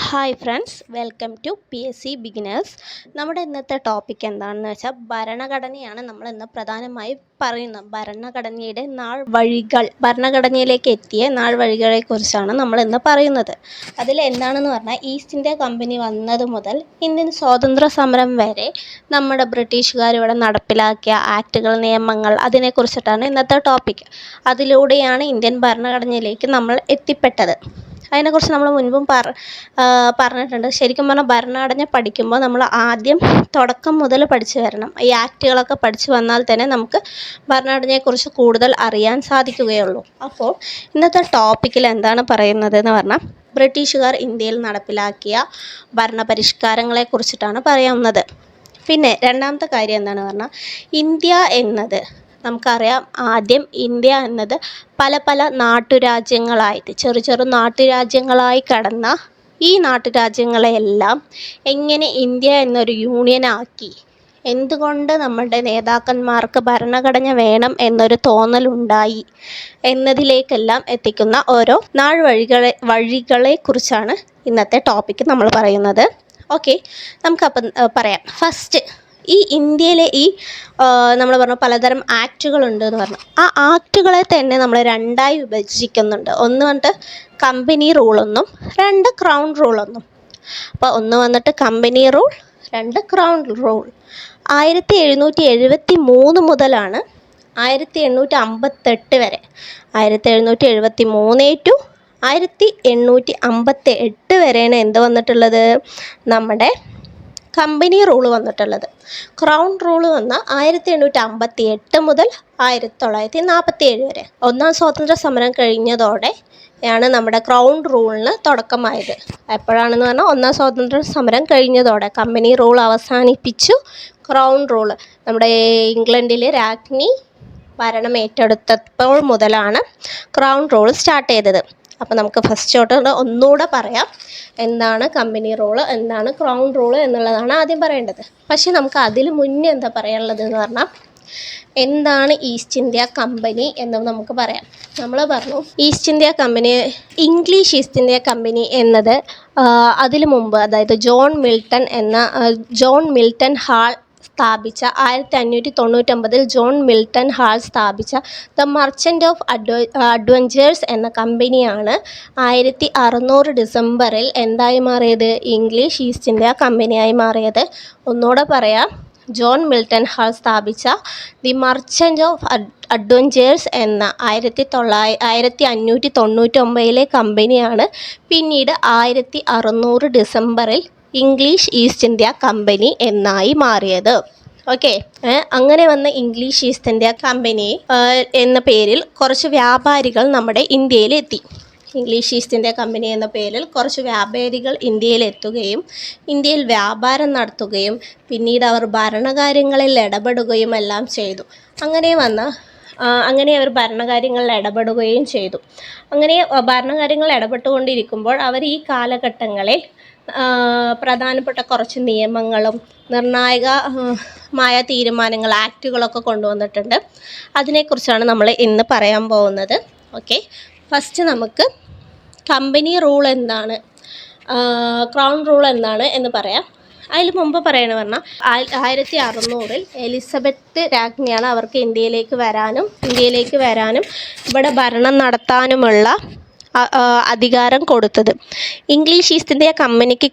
Hi friends, welcome to PSC beginners. നമ്മുടെ ഇന്നത്തെ topic എന്താണെന്ന് വെച്ചാൽ ഭരണഘടനയാണ് നമ്മൾ ഇന്ന് പ്രധാനമായി പറയുന്നത്. ഭരണഘടനയുടെ ഭരണഘടനയിലേക്ക് എത്തിയ നാൾ വഴികളെക്കുറിച്ചാണ് നമ്മൾ ഇന്ന് പറയുന്നത്. അതിൽ എന്താണെന്ന് പറഞ്ഞാൽ ഈസ്റ്റ് ഇന്ത്യ കമ്പനി വന്നത് മുതൽ ഇന്ത്യൻ സ്വാതന്ത്ര്യ സമരം വരെ നമ്മുടെ ബ്രിട്ടീഷുകാർ ഇവിടെ നടപ്പിലാക്കിയ ആക്റ്റുകൾ, നിയമങ്ങൾ, അതിനെക്കുറിച്ചിട്ടാണ് ഇന്നത്തെ ടോപ്പിക്. അതിലൂടെയാണ് ഇന്ത്യൻ ഭരണഘടനയിലേക്ക് നമ്മൾ എത്തിപ്പെട്ടത്. അതിനെക്കുറിച്ച് നമ്മൾ മുൻപും പറഞ്ഞിട്ടുണ്ട്. ശരിക്കും പറഞ്ഞാൽ ഭരണഘടന പഠിക്കുമ്പോൾ നമ്മൾ ആദ്യം തുടക്കം മുതൽ പഠിച്ചു വരണം. ഈ ആക്റ്റുകളൊക്കെ പഠിച്ചു വന്നാൽ തന്നെ നമുക്ക് ഭരണഘടനയെക്കുറിച്ച് കൂടുതൽ അറിയാൻ സാധിക്കുകയുള്ളൂ. അപ്പോൾ ഇന്നത്തെ ടോപ്പിക്കിൽ എന്താണ് പറയുന്നത് എന്ന് പറഞ്ഞാൽ ബ്രിട്ടീഷുകാർ ഇന്ത്യയിൽ നടപ്പിലാക്കിയ ഭരണപരിഷ്കാരങ്ങളെക്കുറിച്ചിട്ടാണ് പറയാവുന്നത്. പിന്നെ രണ്ടാമത്തെ കാര്യം എന്താണെന്ന് പറഞ്ഞാൽ ഇന്ത്യ എന്നത് നമുക്കറിയാം. ആദ്യം ഇന്ത്യ എന്നത് പല പല നാട്ടുരാജ്യങ്ങളായിട്ട് ചെറു നാട്ടുരാജ്യങ്ങളായി കടന്ന ഈ നാട്ടുരാജ്യങ്ങളെയെല്ലാം എങ്ങനെ ഇന്ത്യ എന്നൊരു യൂണിയനാക്കി, എന്തുകൊണ്ട് നമ്മുടെ നേതാക്കന്മാർക്ക് ഭരണഘടന വേണം എന്നൊരു തോന്നലുണ്ടായി എന്നതിലേക്കെല്ലാം എത്തിക്കുന്ന ഓരോ നാൾ വഴികളെക്കുറിച്ചാണ് ഇന്നത്തെ ടോപ്പിക്ക് നമ്മൾ പറയുന്നത്. ഓക്കെ, നമുക്കപ്പം പറയാം. ഫസ്റ്റ്, ഈ ഇന്ത്യയിലെ നമ്മൾ പറഞ്ഞു പലതരം ആക്റ്റുകളുണ്ട് എന്ന് പറഞ്ഞു. ആ ആക്റ്റുകളെ തന്നെ നമ്മൾ രണ്ടായി വിഭജിക്കുന്നുണ്ട്. ഒന്ന് വന്നിട്ട് കമ്പനി റൂളെന്നും രണ്ട് ക്രൗൺ റൂളെന്നും. അപ്പോൾ ഒന്ന് വന്നിട്ട് കമ്പനി റൂൾ, രണ്ട് ക്രൗൺ റൂൾ. 1773 മുതലാണ് 1858 വരെ. 1773 ടു 1858 വരെയാണ് എന്ത് വന്നിട്ടുള്ളത്, നമ്മുടെ കമ്പനി റൂള് വന്നിട്ടുള്ളത്. ക്രൗൺ റൂള് വന്ന 1858 മുതൽ 1947 വരെ. ഒന്നാം സ്വാതന്ത്ര്യ സമരം കഴിഞ്ഞതോടെ യാണ് നമ്മുടെ ക്രൗൺ റൂളിന് തുടക്കമായത്. എപ്പോഴാണെന്ന് പറഞ്ഞാൽ ഒന്നാം സ്വാതന്ത്ര്യ സമരം കഴിഞ്ഞതോടെ കമ്പനി റൂൾ അവസാനിപ്പിച്ചു. ക്രൗൺ റൂള് നമ്മുടെ ഇംഗ്ലണ്ടിൽ രാജ്ഞി ഭരണം ഏറ്റെടുത്തപ്പോൾ മുതലാണ് ക്രൗൺ റൂൾ സ്റ്റാർട്ട് ചെയ്തത്. അപ്പോൾ നമുക്ക് ഫസ്റ്റ് തൊട്ട് ഒന്നുകൂടെ പറയാം. എന്താണ് കമ്പനി റൂള്, എന്താണ് ക്രൗൺ റൂള് എന്നുള്ളതാണ് ആദ്യം പറയേണ്ടത്. പക്ഷേ നമുക്ക് അതിന് മുന്നേ എന്താ പറയാനുള്ളത് എന്ന് പറഞ്ഞാൽ എന്താണ് ഈസ്റ്റ് ഇന്ത്യ കമ്പനി എന്ന് നമുക്ക് പറയാം. നമ്മൾ പറഞ്ഞു east India company, English east India company എന്നത് അതിനു മുമ്പ്, അതായത് ജോൺ മിൽട്ടൺ ഹാൾ സ്ഥാപിച്ച 1599 ജോൺ മിൽട്ടൺ ഹാൾ സ്ഥാപിച്ച ദ മർച്ചൻ്റ് ഓഫ് അഡ്വഞ്ചേഴ്സ് എന്ന കമ്പനിയാണ് 1600 ഡിസംബറിൽ എന്തായി മാറിയത്, ഇംഗ്ലീഷ് ഈസ്റ്റ് ഇന്ത്യ കമ്പനിയായി മാറിയത്. ഒന്നുകൂടെ പറയാം, ജോൺ മിൽട്ടൺ ഹാൾ സ്ഥാപിച്ച ദി മർച്ചൻ്റ് ഓഫ് അഡ്വഞ്ചേഴ്സ് എന്ന 1599 കമ്പനിയാണ് പിന്നീട് 1600 ഡിസംബറിൽ ഇംഗ്ലീഷ് ഈസ്റ്റ് ഇന്ത്യ കമ്പനി എന്നായി മാറിയത്. ഓക്കെ, അങ്ങനെ വന്ന ഇംഗ്ലീഷ് ഈസ്റ്റ് ഇന്ത്യ കമ്പനി എന്ന പേരിൽ കുറച്ച് വ്യാപാരികൾ നമ്മുടെ ഇന്ത്യയിലെത്തി. ഇംഗ്ലീഷ് ഈസ്റ്റ് ഇന്ത്യ കമ്പനി എന്ന പേരിൽ കുറച്ച് വ്യാപാരികൾ ഇന്ത്യയിലെത്തുകയും ഇന്ത്യയിൽ വ്യാപാരം നടത്തുകയും പിന്നീട് അവർ ഭരണകാര്യങ്ങളിൽ ഇടപെടുകയും എല്ലാം ചെയ്തു. അങ്ങനെ അവർ ഭരണകാര്യങ്ങളിൽ ഇടപെടുകയും ചെയ്തു. അങ്ങനെ ഭരണകാര്യങ്ങളിൽ ഇടപെട്ടുകൊണ്ടിരിക്കുമ്പോൾ അവർ ഈ കാലഘട്ടങ്ങളിൽ പ്രധാനപ്പെട്ട കുറച്ച് നിയമങ്ങളും നിർണായകമായ തീരുമാനങ്ങൾ, ആക്റ്റുകളൊക്കെ കൊണ്ടുവന്നിട്ടുണ്ട്. അതിനെക്കുറിച്ചാണ് നമ്മൾ ഇന്ന് പറയാൻ പോകുന്നത്. ഓക്കെ, ഫസ്റ്റ് നമുക്ക് കമ്പനി റൂൾ എന്താണ്, ക്രൗൺ റൂൾ എന്താണ് എന്ന് പറയാം. അതിന് മുമ്പ് പറയണമെന്ന് പറഞ്ഞാൽ 1600 എലിസബത്ത് രാജ്ഞിയാണ് അവർക്ക് ഇന്ത്യയിലേക്ക് വരാനും ഇവിടെ ഭരണം നടത്താനുമുള്ള അധികാരം കൊടുത്തത്. ഇംഗ്ലീഷ് ഈസ്റ്റ് ഇന്ത്യ കമ്പനിക്ക്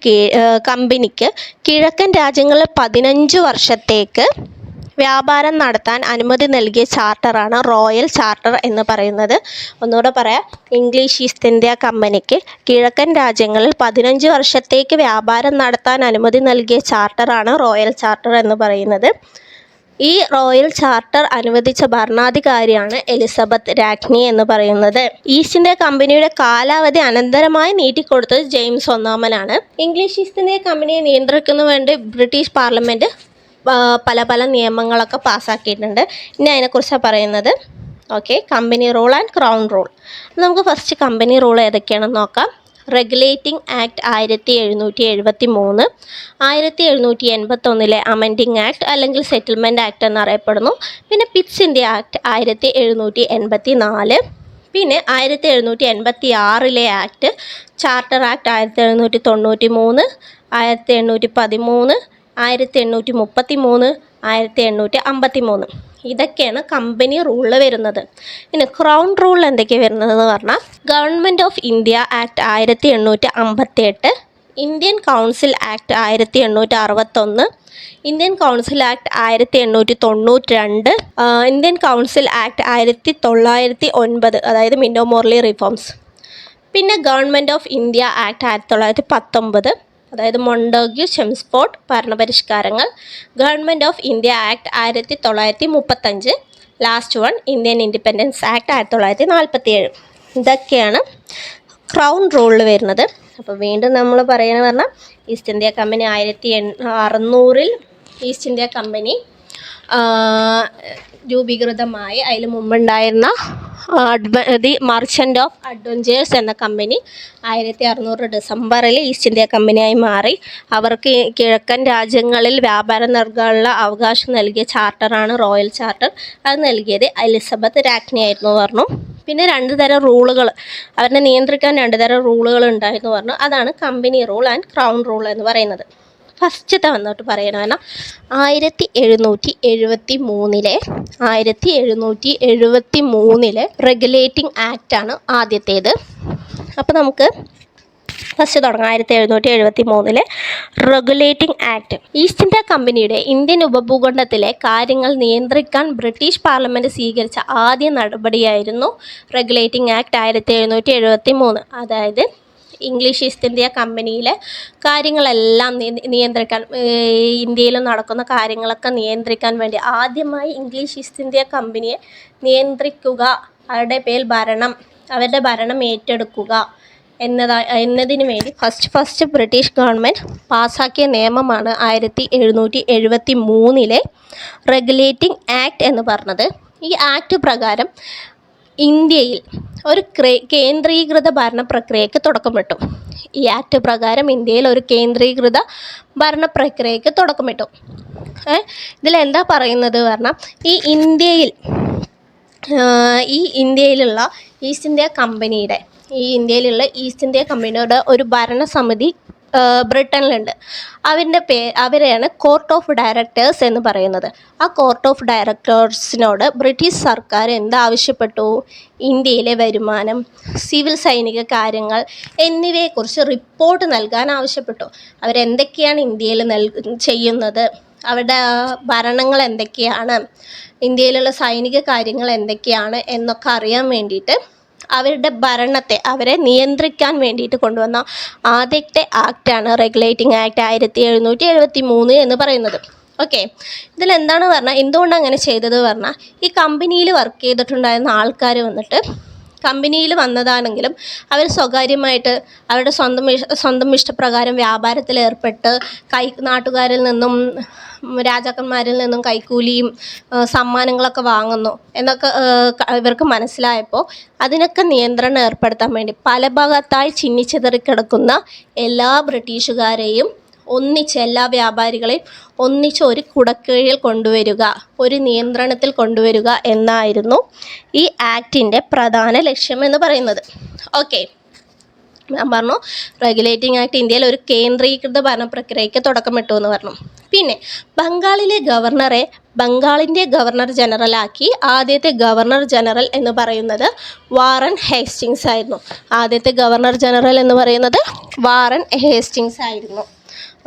കിഴക്കൻ രാജ്യങ്ങളിൽ 15 വർഷത്തേക്ക് വ്യാപാരം നടത്താൻ അനുമതി നൽകിയ ചാർട്ടറാണ് റോയൽ ചാർട്ടർ എന്ന് പറയുന്നത്. ഒന്നുകൂടെ പറയാം, ഇംഗ്ലീഷ് ഈസ്റ്റ് ഇന്ത്യ കമ്പനിക്ക് കിഴക്കൻ രാജ്യങ്ങളിൽ 15 വർഷത്തേക്ക് വ്യാപാരം നടത്താൻ അനുമതി നൽകിയ ചാർട്ടറാണ് റോയൽ ചാർട്ടർ എന്ന് പറയുന്നത്. ഈ റോയൽ ചാർട്ടർ അനുവദിച്ച ഭരണാധികാരിയാണ് എലിസബത്ത് രാജ്ഞി എന്ന് പറയുന്നത്. ഈസ്റ്റ് ഇന്ത്യ കമ്പനിയുടെ കാലാവധി അനന്തരമായി നീട്ടിക്കൊടുത്തത് ജെയിംസ് ഒന്നാമനാണ്. ഇംഗ്ലീഷ് ഈസ്റ്റ് ഇന്ത്യ കമ്പനിയെ നിയന്ത്രിക്കുന്നതിന് വേണ്ടി ബ്രിട്ടീഷ് പാർലമെൻറ്റ് പല നിയമങ്ങളൊക്കെ പാസ്സാക്കിയിട്ടുണ്ട്. ഇനി അതിനെക്കുറിച്ചാണ് പറയുന്നത്. Okay, company rule and crown rule. നമുക്ക് ഫസ്റ്റ് കമ്പനി റൂൾ ഏതൊക്കെയാണെന്ന് നോക്കാം. റെഗുലേറ്റിംഗ് ആക്ട് 1773, 1781 അമെൻഡിങ് ആക്ട് അല്ലെങ്കിൽ സെറ്റിൽമെൻറ്റ് ആക്ട് എന്നറിയപ്പെടുന്നു. പിന്നെ പിറ്റ്സ് ഇന്ത്യ ആക്ട് 1784, പിന്നെ 1786 ആക്ട്, ചാർട്ടർ ആക്ട് 1793, 1813, 1833, 1853. ഇതൊക്കെയാണ് കമ്പനി റൂളിൽ വരുന്നത്. ഇനി ക്രൗൺ റൂളിൽ എന്തൊക്കെയാണ് വരുന്നതെന്ന് പറഞ്ഞാൽ government of India act 1858, Indian council act 1861, Indian council act 1892, Indian council act 1909, അതായത് മിൻറ്റോ മോർലി റിഫോംസ്. പിന്നെ ഗവൺമെൻറ് ഓഫ് ഇന്ത്യ ആക്ട് 1919, അതായത് മൊണ്ടോഗ്യു ചെംസ്ഫോർഡ് ഭരണപരിഷ്കാരങ്ങൾ. Government of India act 1935, last one Indian independence act 1947. ഇതൊക്കെയാണ് crown റൂളിൽ വരുന്നത്. അപ്പോൾ വീണ്ടും നമ്മൾ പറയുന്നത് പറഞ്ഞാൽ East India company 1600 East India company രൂപീകൃതമായി. അതിൽ മുമ്പുണ്ടായിരുന്ന ദി മർച്ചൻ്റ് ഓഫ് അഡ്വഞ്ചേഴ്സ് എന്ന കമ്പനി 1600 ഡിസംബറിൽ ഈസ്റ്റ് ഇന്ത്യ കമ്പനിയായി മാറി. അവർക്ക് കിഴക്കൻ രാജ്യങ്ങളിൽ വ്യാപാരം നൽകാനുള്ള അവകാശം നൽകിയ ചാർട്ടറാണ് റോയൽ ചാർട്ടർ. അത് നൽകിയത് എലിസബത്ത് രാജ്ഞി ആയിരുന്നു പറഞ്ഞു. പിന്നെ 2 തരം റൂളുകൾ, അവരെ നിയന്ത്രിക്കാൻ 2 തരം റൂളുകൾ ഉണ്ടായിരുന്നു പറഞ്ഞു. അതാണ് company rule and crown rule എന്ന് പറയുന്നത്. ഫസ്റ്റത്തെ വന്നിട്ട് പറയണമെന്നാൽ 1773 റെഗുലേറ്റിംഗ് ആക്റ്റാണ് ആദ്യത്തേത്. അപ്പോൾ നമുക്ക് ഫസ്റ്റ് തുടങ്ങാം. 1773 റെഗുലേറ്റിംഗ് ആക്ട്. ഈസ്റ്റ് ഇന്ത്യ കമ്പനിയുടെ ഇന്ത്യൻ ഉപഭൂഖണ്ഡത്തിലെ കാര്യങ്ങൾ നിയന്ത്രിക്കാൻ ബ്രിട്ടീഷ് പാർലമെൻറ്റ് സ്വീകരിച്ച ആദ്യ നടപടിയായിരുന്നു റെഗുലേറ്റിംഗ് ആക്ട് 1773. അതായത് ഇംഗ്ലീഷ് ഈസ്റ്റ് ഇന്ത്യ കമ്പനിയിലെ കാര്യങ്ങളെല്ലാം നിയന്ത്രിക്കാൻ, ഇന്ത്യയിൽ നടക്കുന്ന കാര്യങ്ങളൊക്കെ നിയന്ത്രിക്കാൻ വേണ്ടി ആദ്യമായി ഇംഗ്ലീഷ് ഈസ്റ്റ് ഇന്ത്യ കമ്പനിയെ നിയന്ത്രിക്കുക, അവരുടെ അവരുടെ ഭരണം ഏറ്റെടുക്കുക എന്നതിന് വേണ്ടി ഫസ്റ്റ് ബ്രിട്ടീഷ് ഗവൺമെൻറ് പാസ്സാക്കിയ നിയമമാണ് 1773 റെഗുലേറ്റിംഗ് ആക്ട് എന്ന് പറഞ്ഞത്. ഈ ആക്ട് പ്രകാരം ഇന്ത്യയിൽ ഒരു കേന്ദ്രീകൃത ഭരണ പ്രക്രിയയ്ക്ക് തുടക്കമിട്ടു. ഈ ആക്ട് പ്രകാരം ഇന്ത്യയിൽ ഒരു കേന്ദ്രീകൃത ഭരണ പ്രക്രിയയ്ക്ക് തുടക്കമിട്ടു. ഇതിലെന്താ പറയുന്നത് പറഞ്ഞാൽ ഈ ഇന്ത്യയിലുള്ള ഈസ്റ്റ് ഇന്ത്യ കമ്പനിയുടെ ഒരു ഭരണസമിതി ബ്രിട്ടനിലുണ്ട്. അവരെയാണ് കോർട്ട് ഓഫ് ഡയറക്ടേഴ്സ് എന്ന് പറയുന്നത്. ആ കോർട്ട് ഓഫ് ഡയറക്ടേഴ്സിനോട് ബ്രിട്ടീഷ് സർക്കാർ എന്താവശ്യപ്പെട്ടു? ഇന്ത്യയിലെ വരുമാനം, സിവിൽ സൈനിക കാര്യങ്ങൾ എന്നിവയെക്കുറിച്ച് റിപ്പോർട്ട് നൽകാൻ ആവശ്യപ്പെട്ടു. അവരെന്തൊക്കെയാണ് ഇന്ത്യയിൽ ചെയ്യുന്നത്, അവരുടെ ഭരണങ്ങൾ എന്തൊക്കെയാണ്, ഇന്ത്യയിലുള്ള സൈനിക കാര്യങ്ങൾ എന്തൊക്കെയാണ് എന്നൊക്കെ അറിയാൻ വേണ്ടിയിട്ട് അവരുടെ അവരെ നിയന്ത്രിക്കാൻ വേണ്ടിയിട്ട് കൊണ്ടുവന്ന ആദ്യത്തെ ആക്റ്റാണ് റെഗുലേറ്റിംഗ് ആക്ട് 1773 എന്ന് പറയുന്നത്. ഓക്കെ, ഇതിലെന്താണ് പറഞ്ഞാൽ എന്തുകൊണ്ട് അങ്ങനെ ചെയ്തത് പറഞ്ഞാൽ ഈ കമ്പനിയിൽ വർക്ക് ചെയ്തിട്ടുണ്ടായിരുന്ന ആൾക്കാർ വന്നിട്ട് കമ്പനിയിൽ വന്നതാണെങ്കിലും അവർ സ്വകാര്യമായിട്ട് അവരുടെ സ്വന്തം ഇഷ്ടപ്രകാരം വ്യാപാരത്തിൽ ഏർപ്പെട്ട് നാട്ടുകാരിൽ നിന്നും രാജാക്കന്മാരിൽ നിന്നും കൈക്കൂലിയും സമ്മാനങ്ങളൊക്കെ വാങ്ങുന്നു എന്നൊക്കെ ഇവർക്ക് മനസ്സിലായപ്പോൾ അതിനൊക്കെ നിയന്ത്രണം ഏർപ്പെടുത്താൻ വേണ്ടി പല ഭാഗത്തായി ചിന്നിച്ചിതറിക്കിടക്കുന്ന എല്ലാ ബ്രിട്ടീഷുകാരെയും എല്ലാ വ്യാപാരികളെയും ഒന്നിച്ച് ഒരു കുടക്കീഴിൽ കൊണ്ടുവരിക, ഒരു നിയന്ത്രണത്തിൽ കൊണ്ടുവരിക എന്നായിരുന്നു ഈ ആക്ടിൻ്റെ പ്രധാന ലക്ഷ്യം എന്ന് പറയുന്നത്. ഓക്കെ, ഞാൻ പറഞ്ഞു റെഗുലേറ്റിംഗ് ആക്ട് ഇന്ത്യയിൽ ഒരു കേന്ദ്രീകൃത ഭരണപ്രക്രിയയ്ക്ക് തുടക്കമിട്ടു എന്ന് പറഞ്ഞു. പിന്നെ ബംഗാളിൻ്റെ ഗവർണർ ജനറലാക്കി ആദ്യത്തെ ഗവർണർ ജനറൽ എന്ന് പറയുന്നത് വാറൻ ഹേസ്റ്റിങ്സ് ആയിരുന്നു. ആദ്യത്തെ ഗവർണർ ജനറൽ എന്ന് പറയുന്നത് വാറൻ ഹേസ്റ്റിങ്സ് ആയിരുന്നു.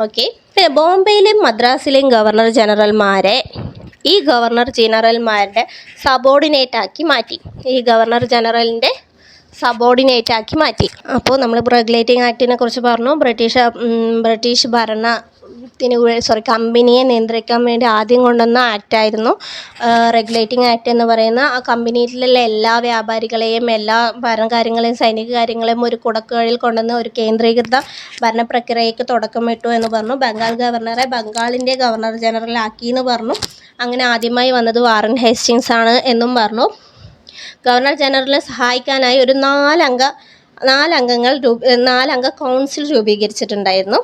ഓക്കെ, പിന്നെ ബോംബെയിലെയും മദ്രാസിലെയും ഗവർണർ ജനറൽമാരുടെ സബോർഡിനേറ്റ് ആക്കി മാറ്റി. അപ്പോൾ നമ്മൾ റെഗുലേറ്റിംഗ് ആക്ടിനെ കുറിച്ച് പറഞ്ഞു. ബ്രിട്ടീഷ് കമ്പനിയെ നിയന്ത്രിക്കാൻ വേണ്ടി ആദ്യം കൊണ്ടുവന്ന ആക്റ്റായിരുന്നു റെഗുലേറ്റിംഗ് ആക്ട് എന്ന് പറയുന്ന. ആ കമ്പനിയിലുള്ള എല്ലാ വ്യാപാരികളെയും എല്ലാ ഭരണകാര്യങ്ങളെയും സൈനിക കാര്യങ്ങളെയും ഒരു കുടക്കീഴിൽ കൊണ്ടുവന്ന് ഒരു കേന്ദ്രീകൃത ഭരണപ്രക്രിയയ്ക്ക് തുടക്കമിട്ടു എന്ന് പറഞ്ഞു. ബംഗാൾ ഗവർണറെ ബംഗാളിൻ്റെ ഗവർണർ ജനറൽ ആക്കി എന്ന് പറഞ്ഞു. അങ്ങനെ ആദ്യമായി വന്നത് വാറൻ ഹേസ്റ്റിങ്സ് ആണ് എന്നും പറഞ്ഞു. ഗവർണർ ജനറലിനെ സഹായിക്കാനായി ഒരു 4 അംഗ കൗൺസിൽ രൂപീകരിച്ചിട്ടുണ്ടായിരുന്നു.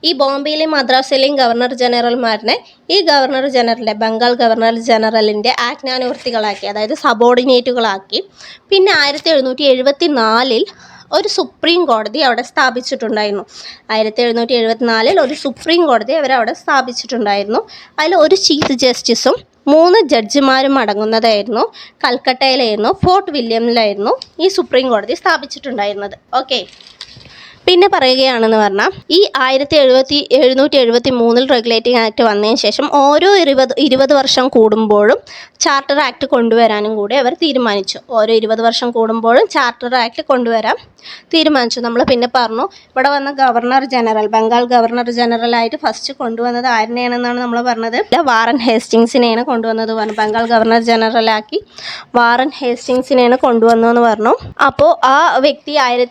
ഈ ബോംബെയിലെയും മദ്രാസിലെയും ഗവർണർ ജനറൽമാരിനെ ഈ ഗവർണർ ജനറലിൻ്റെ ബംഗാൾ ഗവർണർ ജനറലിൻ്റെ ആജ്ഞാനുവർത്തികളാക്കി, അതായത് സബോർഡിനേറ്റുകളാക്കി. പിന്നെ 1774 ഒരു സുപ്രീം കോടതി അവിടെ സ്ഥാപിച്ചിട്ടുണ്ടായിരുന്നു. 1774 ഒരു സുപ്രീം കോടതി അവരവിടെ സ്ഥാപിച്ചിട്ടുണ്ടായിരുന്നു. അതിൽ ഒരു ചീഫ് ജസ്റ്റിസും 3 ജഡ്ജിമാരും അടങ്ങുന്നതായിരുന്നു. കൽക്കട്ടയിലായിരുന്നു, ഫോർട്ട് വില്യമിലായിരുന്നു ഈ സുപ്രീം കോടതി സ്ഥാപിച്ചിട്ടുണ്ടായിരുന്നത്. ഓക്കെ, പിന്നെ പറയുകയാണെന്ന് പറഞ്ഞാൽ ഈ 1773 റെഗുലേറ്റിംഗ് ആക്ട് വന്നതിന് ശേഷം ഓരോ 20 വർഷം കൂടുമ്പോഴും ചാർട്ടർ ആക്ട് കൊണ്ടുവരാനും കൂടി അവർ തീരുമാനിച്ചു. ഓരോ 20 വർഷം കൂടുമ്പോഴും ചാർട്ടർ ആക്ട് കൊണ്ടുവരാൻ തീരുമാനിച്ചു. നമ്മൾ പിന്നെ പറഞ്ഞു, ഇവിടെ വന്ന ഗവർണർ ജനറൽ, ബംഗാൾ ഗവർണർ ജനറലായിട്ട് ഫസ്റ്റ് കൊണ്ടുവന്നത് ആരിനെയാണെന്നാണ് നമ്മൾ പറഞ്ഞത്? വാറൻ ഹേസ്റ്റിങ്സിനെയാണ് കൊണ്ടുവന്നത് പറഞ്ഞു. ബംഗാൾ ഗവർണർ ജനറലാക്കി വാറൻ ഹേസ്റ്റിങ്സിനെയാണ് കൊണ്ടുവന്നതെന്ന് പറഞ്ഞു. അപ്പോൾ ആ വ്യക്തിയാണ്